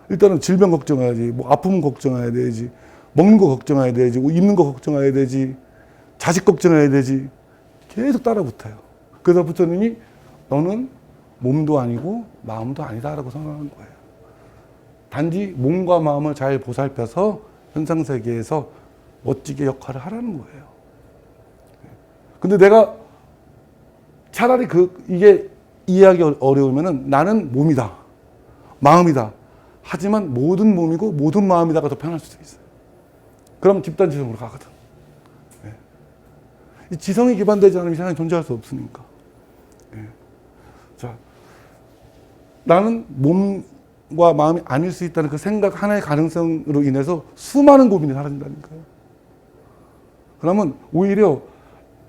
일단은 질병 걱정해야지, 뭐 아픔 걱정해야 되지, 먹는 거 걱정해야 되지, 입는 거 걱정해야 되지, 자식 걱정해야 되지. 계속 따라붙어요. 그래서 부처님이 너는 몸도 아니고 마음도 아니다라고 선언하는 거예요. 단지 몸과 마음을 잘 보살펴서 현상세계에서 멋지게 역할을 하라는 거예요. 근데 내가 차라리 이게 이해하기 어려우면은 나는 몸이다, 마음이다. 하지만 모든 몸이고 모든 마음이다가 더 편할 수도 있어요. 그럼 집단 지성으로 가거든. 이 지성이 기반되지 않으면 세상에 존재할 수 없으니까. 자, 나는 몸과 마음이 아닐 수 있다는 그 생각 하나의 가능성으로 인해서 수많은 고민이 사라진다니까요. 그러면 오히려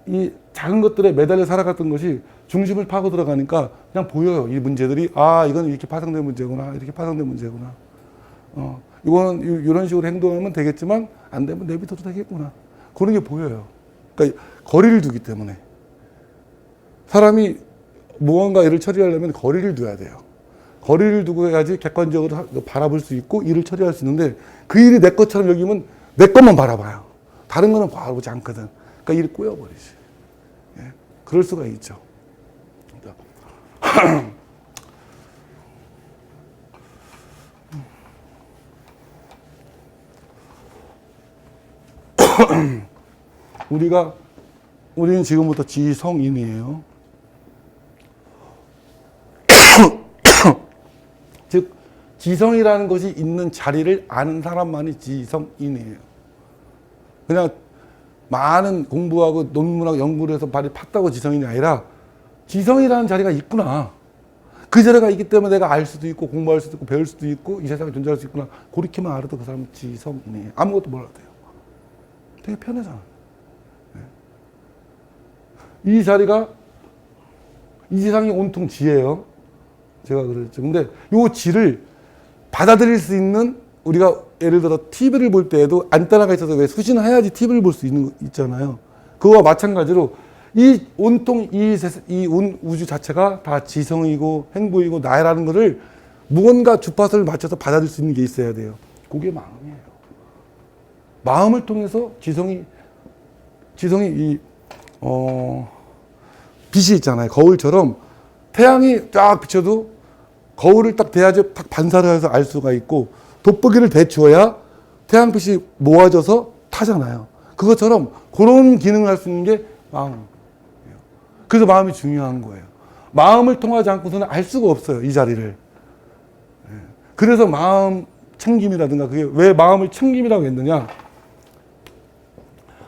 이 작은 것들에 매달려 살아갔던 것이 중심을 파고 들어가니까 그냥 보여요. 이 문제들이, 아, 이건 이렇게 파생된 문제구나. 이렇게 파생된 문제구나. 이거는 이런 식으로 행동하면 되겠지만 안 되면 내비둬도 되겠구나. 그런 게 보여요. 그러니까 거리를 두기 때문에. 사람이 무언가 일을 처리하려면 거리를 둬야 돼요. 거리를 두고 해야지 객관적으로 바라볼 수 있고 일을 처리할 수 있는데 그 일이 내 것처럼 여기면 내 것만 바라봐요. 다른 거는 바라보지 않거든. 그러니까 일이 꼬여버리지. 예? 그럴 수가 있죠. 우리는 지금부터 지성인이에요. 즉, 지성이라는 것이 있는 자리를 아는 사람만이 지성인이에요. 그냥 많은 공부하고 논문하고 연구를 해서 발이 팠다고 지성인이 아니라 지성이라는 자리가 있구나. 그 자리가 있기 때문에 내가 알 수도 있고 공부할 수도 있고 배울 수도 있고 이 세상에 존재할 수 있구나. 그렇게만 알아도 그 사람은 지성인이에요. 아무것도 몰라도 돼요. 되게 편하잖아. 이 자리가 이 세상이 온통 지예요. 제가 그랬죠. 근데 요 지를 받아들일 수 있는 우리가 예를 들어 TV를 볼 때에도 안테나가 있어서 왜 수신을 해야지 TV를 볼 수 있잖아요. 그거와 마찬가지로 이 온통 이 우주 자체가 다 지성이고 행보이고 나라는 것을 무언가 주파수를 맞춰서 받아들일 수 있는 게 있어야 돼요. 그게 마음이에요. 마음을 통해서 지성이 빛이 있잖아요. 거울처럼 태양이 쫙 비춰도 거울을 딱 대야지 딱 반사를 해서 알 수가 있고 돋보기를 대주어야 태양빛이 모아져서 타잖아요. 그것처럼 그런 기능을 할 수 있는 게 마음이에요. 그래서 마음이 중요한 거예요. 마음을 통하지 않고서는 알 수가 없어요. 이 자리를. 그래서 마음 챙김이라든가 그게 왜 마음을 챙김이라고 했느냐.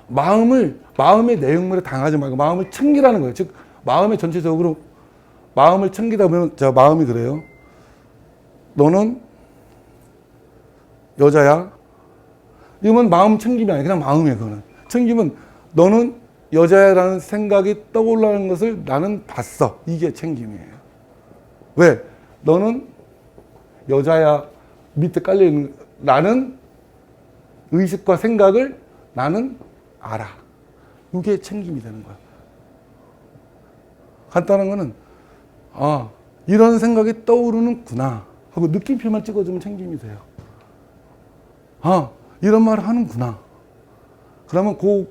마음의 내용물에 당하지 말고 마음을 챙기라는 거예요. 즉 마음의 전체적으로 마음을 챙기다 보면 자 마음이 그래요. 너는 여자야. 이러면 마음 챙김이 아니야. 그냥 마음이에요. 그거는. 챙기면 너는 여자야라는 생각이 떠올라는 것을 나는 봤어. 이게 챙김이에요. 왜? 너는 여자야 밑에 깔려있는 나는 의식과 생각을 나는 알아. 이게 챙김이 되는 거야. 간단한 거는 아 이런 생각이 떠오르는구나 하고 느낌표만 찍어주면 챙김이 돼요. 아 이런 말을 하는구나. 그러면 그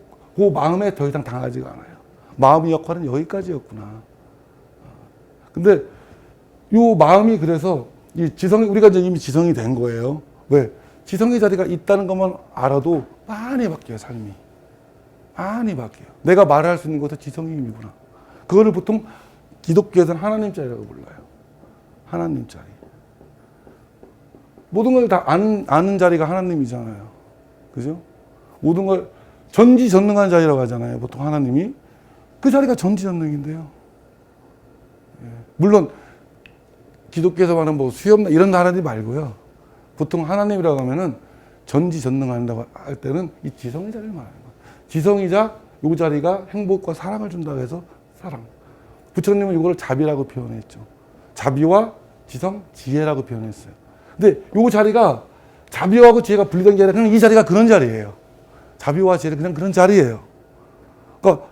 마음에 더 이상 당하지가 않아요. 마음의 역할은 여기까지였구나. 근데 이 마음이 그래서 이 지성이 우리가 이제 이미 지성이 된 거예요. 왜? 지성의 자리가 있다는 것만 알아도 많이 바뀌어요. 삶이. 많이 바뀌어요. 내가 말할 수 있는 것도 지성의 힘이구나. 그거를 보통 기독교에서는 하나님 자리라고 불러요. 하나님 자리. 모든 걸 다 아는 자리가 하나님이잖아요. 그죠? 모든 걸 전지전능한 자리라고 하잖아요. 보통 하나님이. 그 자리가 전지전능인데요. 예. 물론 기독교에서 말하는 뭐 수염나 이런 하나님 말고요. 보통 하나님이라고 하면은 전지전능한다고 할 때는 이 지성의 자리를 말하는 거예요. 지성이자 이 자리가 행복과 사랑을 준다고 해서 사랑. 부처님은 이걸 자비라고 표현했죠. 자비와 지성, 지혜라고 표현했어요. 근데 이 자리가 자비하고 지혜가 분리된 게 아니라 그냥 이 자리가 그런 자리예요. 자비와 지혜는 그냥 그런 자리예요. 그러니까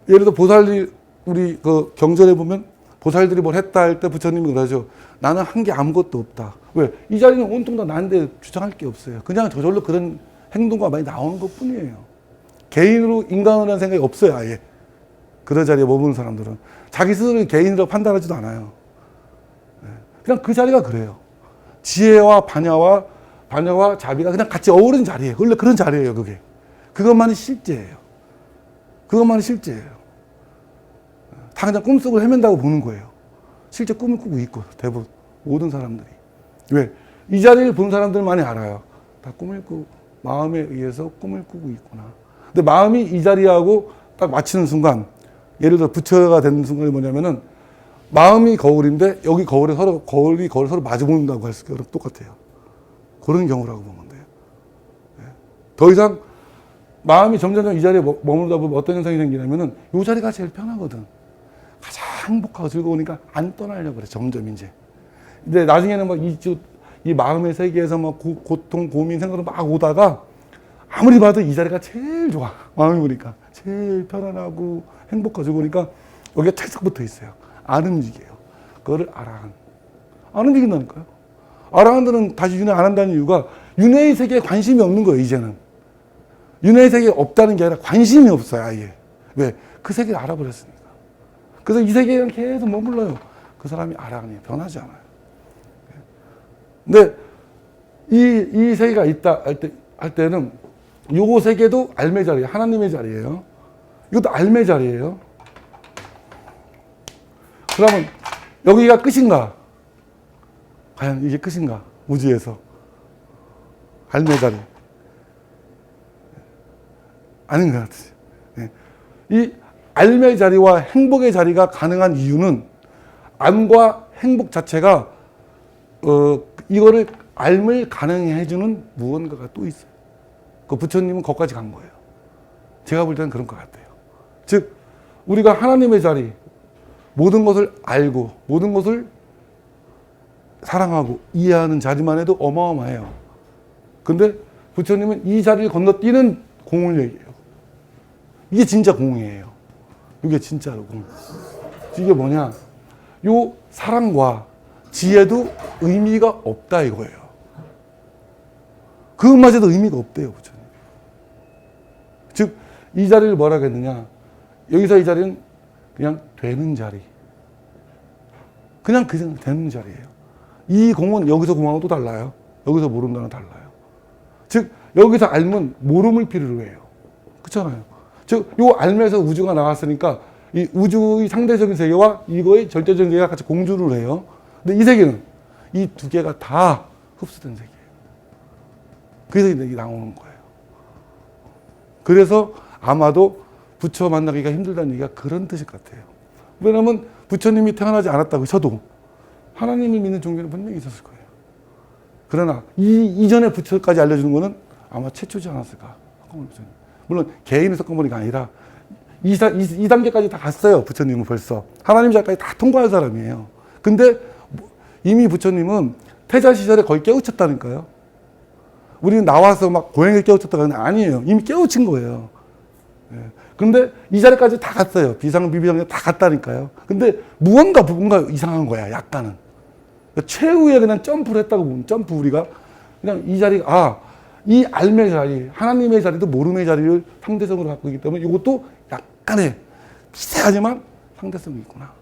예를 들어 보살이 우리 그 경전에 보면 보살들이 뭘 했다 할 때 부처님이 그러죠. 나는 한 게 아무것도 없다. 왜? 이 자리는 온통 다 나인데 주장할 게 없어요. 그냥 저절로 그런 행동과 많이 나오는 것 뿐이에요. 개인으로 인간으로 하는 생각이 없어요. 아예. 그런 자리에 머무는 사람들은. 자기 스스로를 개인이라고 판단하지도 않아요. 그냥 그 자리가 그래요. 지혜와 반야와 자비가 그냥 같이 어우러진 자리예요. 원래 그런 자리예요. 그게. 그것만이 실제예요. 그것만이 실제예요. 다 그냥 꿈속을 헤맨다고 보는 거예요. 실제 꿈을 꾸고 있고 대부분 모든 사람들이. 왜? 이 자리를 본 사람들만이 알아요. 다 꿈을 꾸고 마음에 의해서 꿈을 꾸고 있구나. 근데 마음이 이 자리하고 딱 맞추는 순간 예를 들어 부처가 되는 순간이 뭐냐면은 마음이 거울인데 여기 거울이 서로 마주 보는다고 할 수 있어요. 똑같아요. 그런 경우라고 보면 돼요. 더 이상 마음이 점점 이 자리에 머무르다 보면 어떤 현상이 생기냐면은 이 자리가 제일 편하거든. 가장 행복하고 즐거우니까 안 떠나려고 그래, 점점 이제. 근데 나중에는 막 이 마음의 세계에서 막 고통, 고민, 생각으로 막 오다가 아무리 봐도 이 자리가 제일 좋아. 마음이 보니까. 제일 편안하고 행복하고 즐거우니까 여기가 찰싹 붙어 있어요. 안 움직여요. 그거를 아라한. 안 움직인다니까요. 아라한들은 다시 윤회 안 한다는 이유가 윤회의 세계에 관심이 없는 거예요, 이제는. 윤회의 세계에 없다는 게 아니라 관심이 없어요, 아예. 왜? 그 세계를 알아버렸으니까. 그래서 이 세계에는 계속 머물러요. 그 사람이 아라한이에요. 변하지 않아요. 근데 이 세계가 있다 할 때는 요 세계도 알매 자리예요. 하나님의 자리예요. 이것도 알매 자리예요. 그러면 여기가 끝인가? 과연 이게 끝인가? 우주에서. 알매 자리. 아닌 것 같아요. 네. 이 알매 자리와 행복의 자리가 가능한 이유는 암과 행복 자체가 이거를 알을 가능해 해주는 무언가가 또 있어요. 그 부처님은 거기까지 간 거예요. 제가 볼 때는 그런 것 같아요. 즉 우리가 하나님의 자리, 모든 것을 알고 모든 것을 사랑하고 이해하는 자리만 해도 어마어마해요. 근데 부처님은 이 자리를 건너뛰는 공을 얘기해요. 이게 진짜 공이에요. 이게 진짜로 공. 이게 뭐냐? 요 사랑과 지혜도 의미가 없다 이거예요. 그것마저도 의미가 없대요, 부처님. 즉, 이 자리를 뭐라 하겠느냐? 여기서 이 자리는 그냥 되는 자리. 그냥 되는 자리예요. 이 공은 여기서 공하고 또 달라요. 여기서 모른다는 달라요. 즉, 여기서 알면 모름을 필요로 해요. 그렇잖아요. 즉, 요 알면서 우주가 나왔으니까 이 우주의 상대적인 세계와 이거의 절대적인 세계가 같이 공존을 해요. 근데 이 세계는 이 두 개가 다 흡수된 세계예요. 그래서 이게 나오는 거예요. 그래서 아마도 부처 만나기가 힘들다는 얘기가 그런 뜻일 것 같아요. 왜냐하면 부처님이 태어나지 않았다고 쳐도 하나님이 믿는 종교는 분명히 있었을 거예요. 그러나 이전에 부처까지 알려주는 거는 아마 최초지 않았을까. 물론 개인의 석가모니가 아니라 이 단계까지 다 갔어요. 부처님은 벌써. 하나님 자리까지 다 통과한 사람이에요. 근데 이미 부처님은 태자 시절에 거의 깨우쳤다니까요. 우리는 나와서 막 고행을 깨우쳤다가 아니에요. 이미 깨우친 거예요. 근데 이 자리까지 다 갔어요. 비상, 비비상 다 갔다니까요. 근데 뭔가 이상한 거야, 약간은. 최후에 그냥 점프를 했다고 보면, 점프 우리가. 그냥 이 자리가, 이 알매 자리, 하나님의 자리도 모름의 자리를 상대성으로 갖고 있기 때문에 이것도 약간의 미세하지만 상대성이 있구나.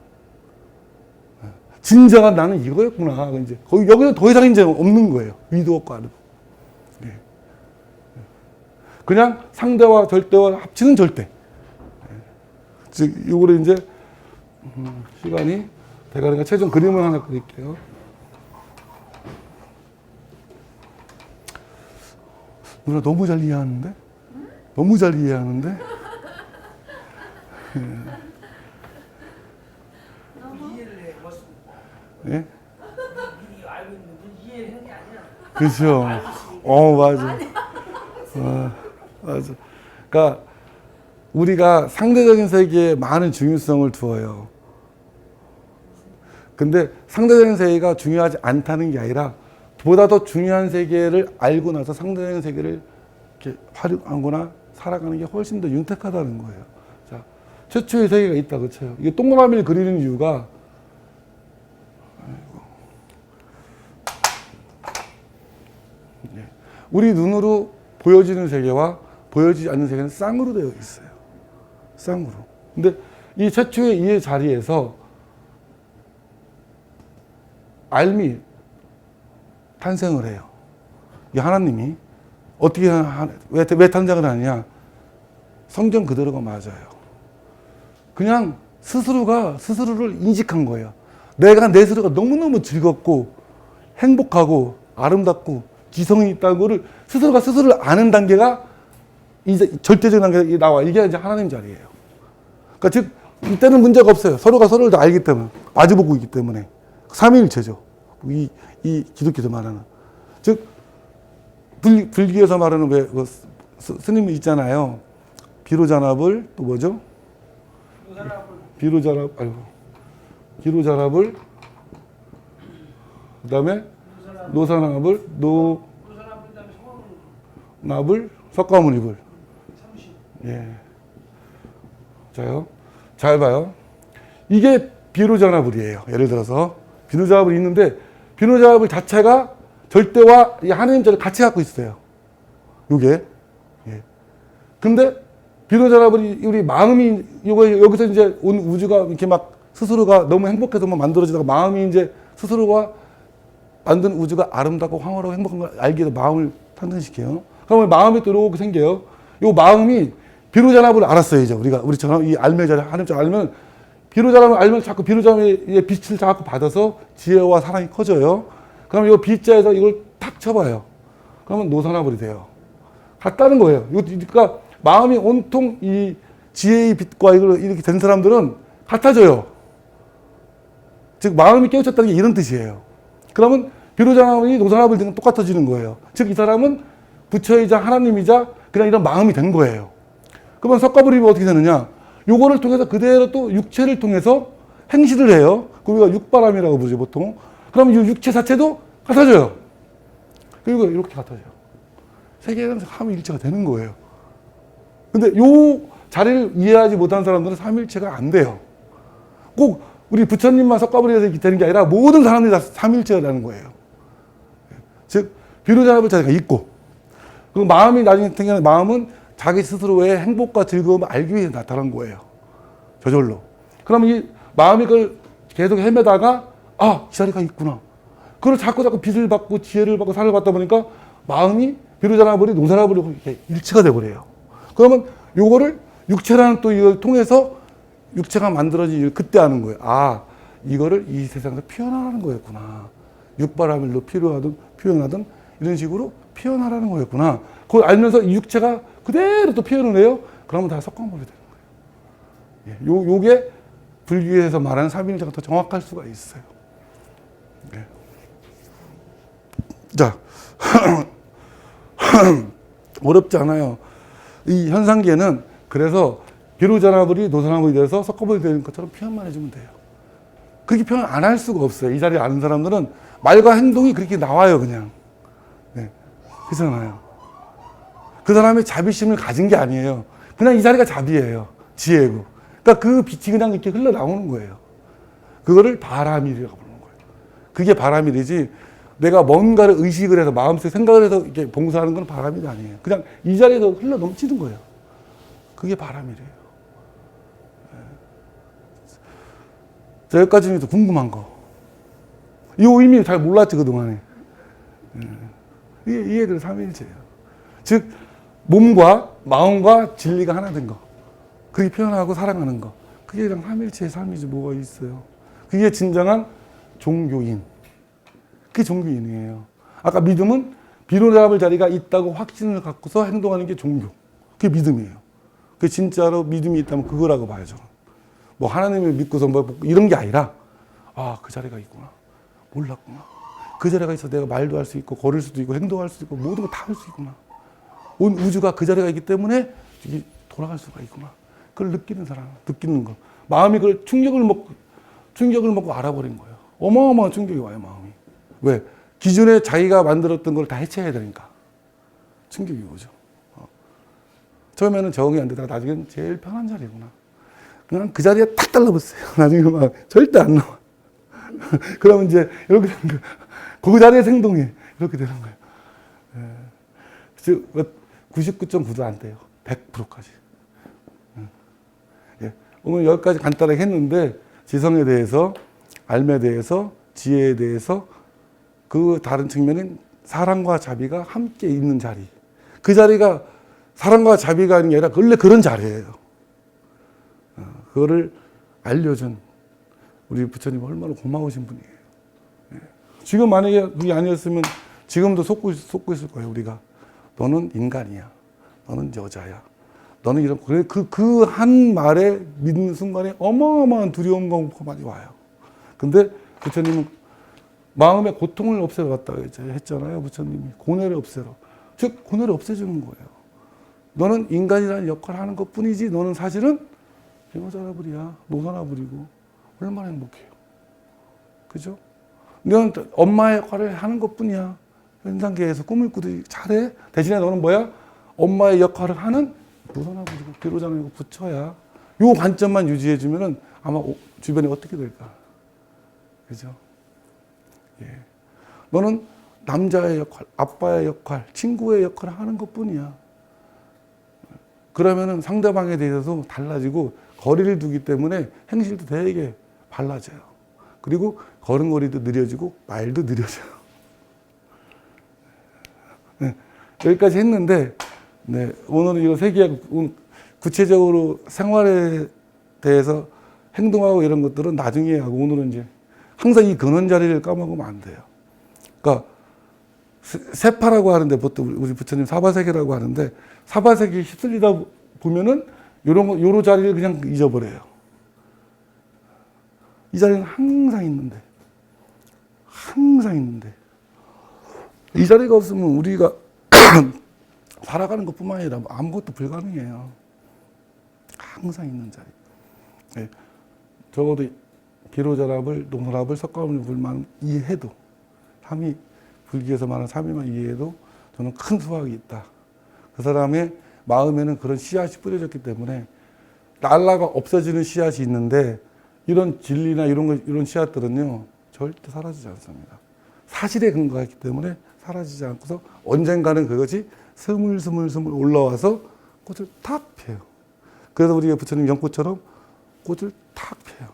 진정한 나는 이거였구나. 이제 거기 여기는 더 이상 이제 없는 거예요. 위도 없고 아래도. 네. 그냥 상대와 절대와 합치는 절대. 네. 즉 이거를 이제 시간이 돼가니까 최종 그림을 하나 그릴게요. 누나 너무 잘 이해하는데? 너무 잘 이해하는데? 예? 알고 있는 분 이해하는 게 아니야. 그렇죠. 맞아. 맞아. 그러니까 우리가 상대적인 세계에 많은 중요성을 두어요. 근데 상대적인 세계가 중요하지 않다는 게 아니라 보다 더 중요한 세계를 알고 나서 상대적인 세계를 이렇게 활용하거나 살아가는 게 훨씬 더 윤택하다는 거예요. 자, 최초의 세계가 있다, 그렇죠? 이게 동그라미를 그리는 이유가 우리 눈으로 보여지는 세계와 보여지지 않는 세계는 쌍으로 되어 있어요. 쌍으로. 근데 이 최초의 이 자리에서 알미 탄생을 해요. 이 하나님이 어떻게 왜 탄생을 하느냐? 성경 그대로가 맞아요. 그냥 스스로가 스스로를 인식한 거예요. 내가 내 스스로가 너무너무 즐겁고 행복하고 아름답고 지성이 있다는 거를 스스로가 스스로를 아는 단계가 이제 절대적인 단계가 나와. 이게 이제 하나님 자리예요. 그러니까 즉 이때는 문제가 없어요. 서로가 서로를 다 알기 때문에 마주보고 있기 때문에 삼위일체죠. 이 기독교에서 말하는 즉 불교에서 말하는 왜 스님이 있잖아요. 비로자납을 또 뭐죠? 비로자납 아이고 기로자납을, 그 다음에 노사납을, 노사납을 다음에 노납을, 석가모니불. 30. 예. 자요. 잘 봐요. 이게 비로자나불이에요. 예를 들어서 비로자나불이 있는데 비로자나불 자체가 절대와 이 하느님자를 같이 갖고 있어요. 요게. 예. 근데 비로자나불이 우리 마음이 요거 여기서 이제 온 우주가 이렇게 막 스스로가 너무 행복해서만 만들어지다가 마음이 이제 스스로가 만든 우주가 아름답고 황홀하고 행복한 걸 알게 해서 마음을 탄생시켜요. 그러면 마음이 또 이렇게 생겨요. 요 마음이 비로자나불을 알았어요. 이제 우리처럼 이 알매자를 하느님자 알면 비로자나불을 알면 자꾸 비로자나불의 빛을 자꾸 받아서 지혜와 사랑이 커져요. 그러면 이 빛자에서 이걸 탁 쳐봐요. 그러면 노사나불이 돼요. 같다는 거예요. 그러니까 마음이 온통 이 지혜의 빛과 이걸 이렇게 된 사람들은 같아져요. 즉 마음이 깨우쳤다는 게 이런 뜻이에요. 그러면 비로자나불이 노사나불 등은 똑같아지는 거예요. 즉 이 사람은 부처이자 하나님이자 그냥 이런 마음이 된 거예요. 그러면 석가불이 어떻게 되느냐? 요거를 통해서 그대로 또 육체를 통해서 행실을 해요. 그 우리가 육바람이라고 부르죠, 보통. 그럼 이 육체 자체도 같아져요. 그리고 이렇게 같아져요. 세계는 삼위일체가 되는 거예요. 근데 요 자리를 이해하지 못한 사람들은 삼위일체가 안 돼요. 꼭 우리 부처님만 석가불이에서 되는 게 아니라 모든 사람들이 다 삼위일체가 되는 거예요. 즉, 비로자나불 자리가 있고, 그 마음이 나중에 생기는 마음은 자기 스스로의 행복과 즐거움을 알기 위해 나타난 거예요. 저절로. 그럼 이 마음이 그걸 계속 헤매다가, 아, 이 자리가 있구나. 그걸 자꾸 빛을 받고 지혜를 받고 사랑을 받다 보니까 마음이 비로자나불이 노사나불이 이렇게 일치가 돼버려요. 그러면 요거를 육체라는 또 이걸 통해서 육체가 만들어진 그때 아는 거예요. 아, 이거를 이 세상에서 표현하라는 거였구나. 육바라밀로 표현하든 이런 식으로 표현하라는 거였구나. 그걸 알면서 이 육체가 그대로 또 표현을 해요. 그러면 다 석가모니 되는 거예요. 예, 요게 불교에서 말하는 삼위일체가 더 정확할 수가 있어요. 예. 자, 어렵지 않아요. 이 현상계는 그래서 비로자나불이 노사나불이 돼서 석가모니 되는 것처럼 표현만 해주면 돼요. 그렇게 표현 안 할 수가 없어요. 이 자리를 아는 사람들은 말과 행동이 그렇게 나와요, 그냥. 네. 그렇잖아요. 그 사람이 자비심을 가진 게 아니에요. 그냥 이 자리가 자비예요. 지혜고. 그러니까 그 빛이 그냥 이렇게 흘러나오는 거예요. 그거를 바라밀이라고 부르는 거예요. 그게 바라밀이지, 내가 뭔가를 의식을 해서 마음속에 생각을 해서 이렇게 봉사하는 건 바라밀이 아니에요. 그냥 이 자리에서 흘러 넘치는 거예요. 그게 바라밀이에요. 자, 여기까지는 또 궁금한 거. 이 의미 잘 몰랐지, 그동안에. 이해들 삼위일체예요. 즉, 몸과 마음과 진리가 하나 된 거. 그게 표현하고 사랑하는 거. 그게 그냥 삼위일체의 삶이지 뭐가 있어요. 그게 진정한 종교인. 그게 종교인이에요. 아까 믿음은 비로자나불 자리가 있다고 확신을 갖고서 행동하는 게 종교. 그게 믿음이에요. 그게 진짜로 믿음이 있다면 그거라고 봐요, 저는. 뭐 하나님을 믿고서 뭐 이런 게 아니라, 아, 그 자리가 있구나. 몰랐구나. 그 자리가 있어 내가 말도 할 수 있고 걸을 수도 있고 행동할 수도 있고 모든 거 다 할 수 있구나. 온 우주가 그 자리가 있기 때문에 이게 돌아갈 수가 있구나. 그걸 느끼는 사람, 느끼는 거. 마음이 그걸 충격을 먹고 알아버린 거예요. 어마어마한 충격이 와요, 마음이. 왜? 기존에 자기가 만들었던 걸 다 해체해야 되니까. 충격이 오죠. 처음에는 적응이 안 되다가 나중에는 제일 편한 자리구나. 그냥 그 자리에 탁 달라붙어요. 나중에 막 절대 안 나와. 그러면 이제 이렇게 되는 거예요. 그 자리에서 행동해. 이렇게 되는 거예요. 즉, 99.9도 안 돼요. 100%까지. 예. 오늘 여기까지 간단하게 했는데, 지성에 대해서, 알매에 대해서, 지혜에 대해서, 그 다른 측면인 사랑과 자비가 함께 있는 자리. 그 자리가 사랑과 자비가 아닌 게 아니라 원래 그런 자리예요. 그거를 알려준 우리 부처님 얼마나 고마우신 분이에요. 예. 지금 만약에 그게 아니었으면 지금도 속고 있을 거예요, 우리가. 너는 인간이야. 너는 여자야. 너는 이런, 그 한 말에 믿는 순간에 어마어마한 두려움과 공포가 많이 와요. 근데 부처님은 마음의 고통을 없애러 갔다고 했잖아요, 부처님이. 고뇌를 없애러. 즉, 고뇌를 없애주는 거예요. 너는 인간이라는 역할을 하는 것 뿐이지, 너는 사실은 비로자나불이야. 노사나불이고. 얼마나 행복해요. 그죠? 너는 엄마의 역할을 하는 것 뿐이야. 현상계에서 꿈을 꾸듯이 잘해. 대신에 너는 뭐야? 엄마의 역할을 하는 무선하고 비로자는 부처야. 요 관점만 유지해주면은 아마 주변이 어떻게 될까? 그죠? 예. 너는 남자의 역할, 아빠의 역할, 친구의 역할을 하는 것 뿐이야. 그러면은 상대방에 대해서도 달라지고 거리를 두기 때문에 행실도 되게 발라져요. 그리고 걸음걸이도 느려지고 말도 느려져요. 네, 여기까지 했는데 네, 오늘은 이런 세계학 구체적으로 생활에 대해서 행동하고 이런 것들은 나중에 하고 오늘은 이제 항상 이 근원 자리를 까먹으면 안 돼요. 그러니까 세파라고 하는데 보통 우리 부처님 사바세계라고 하는데 사바세계에 휩쓸리다 보면은 요런 자리를 그냥 잊어버려요. 이 자리는 항상 있는데 이 자리가 없으면 우리가 살아가는 것뿐만 아니라 아무것도 불가능해요. 항상 있는 자리. 네. 적어도 기로자랍을, 농랍을, 석가모니 불만 이해해도 삼위 불기에서 말하는 삼위만 이해해도 저는 큰 수확이 있다. 그 사람의 마음에는 그런 씨앗이 뿌려졌기 때문에 날라가 없어지는 씨앗이 있는데 이런 진리나 이런 씨앗들은요 절대 사라지지 않습니다. 사실에 근거했기 때문에 사라지지 않고서 언젠가는 그것이 스물스물 올라와서 꽃을 탁 펴요. 그래서 우리가 부처님 연꽃처럼 꽃을 탁 펴요.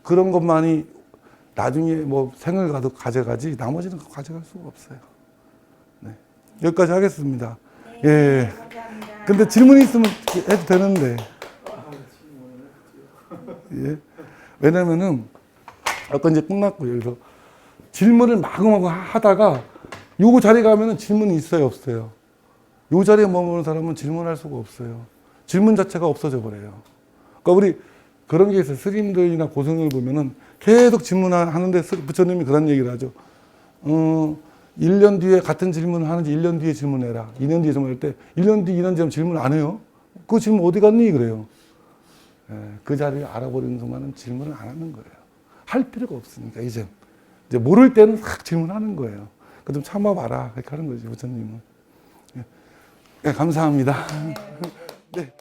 그런 것만이 나중에 뭐 생을 가도 가져가지 나머지는 가져갈 수가 없어요. 네. 여기까지 하겠습니다. 네, 예. 감사합니다. 근데 질문이 있으면 해도 되는데. 예. 왜냐면은 아까 이제 끝났고요. 그래서 질문을 마구마구 하다가 요거 자리에 가면은 질문이 있어요, 없어요? 요 자리에 머무는 사람은 질문할 수가 없어요. 질문 자체가 없어져 버려요. 그러니까 우리 그런 게 있어요. 스님들이나 고승을 보면은 계속 질문하는데 부처님이 그런 얘기를 하죠. 1년 뒤에 같은 질문을 하는지 1년 뒤에 질문해라. 2년 뒤에 질문할 때 1년 뒤, 2년 뒤에 질문 안 해요. 그 질문 어디 갔니? 그래요. 예, 그 자리를 알아버리는 순간은 질문을 안 하는 거예요. 할 필요가 없으니까 이제 모를 때는 싹 질문하는 거예요. 그 좀 참아봐라. 그렇게 하는 거죠, 부처님은. 예, 감사합니다. 네.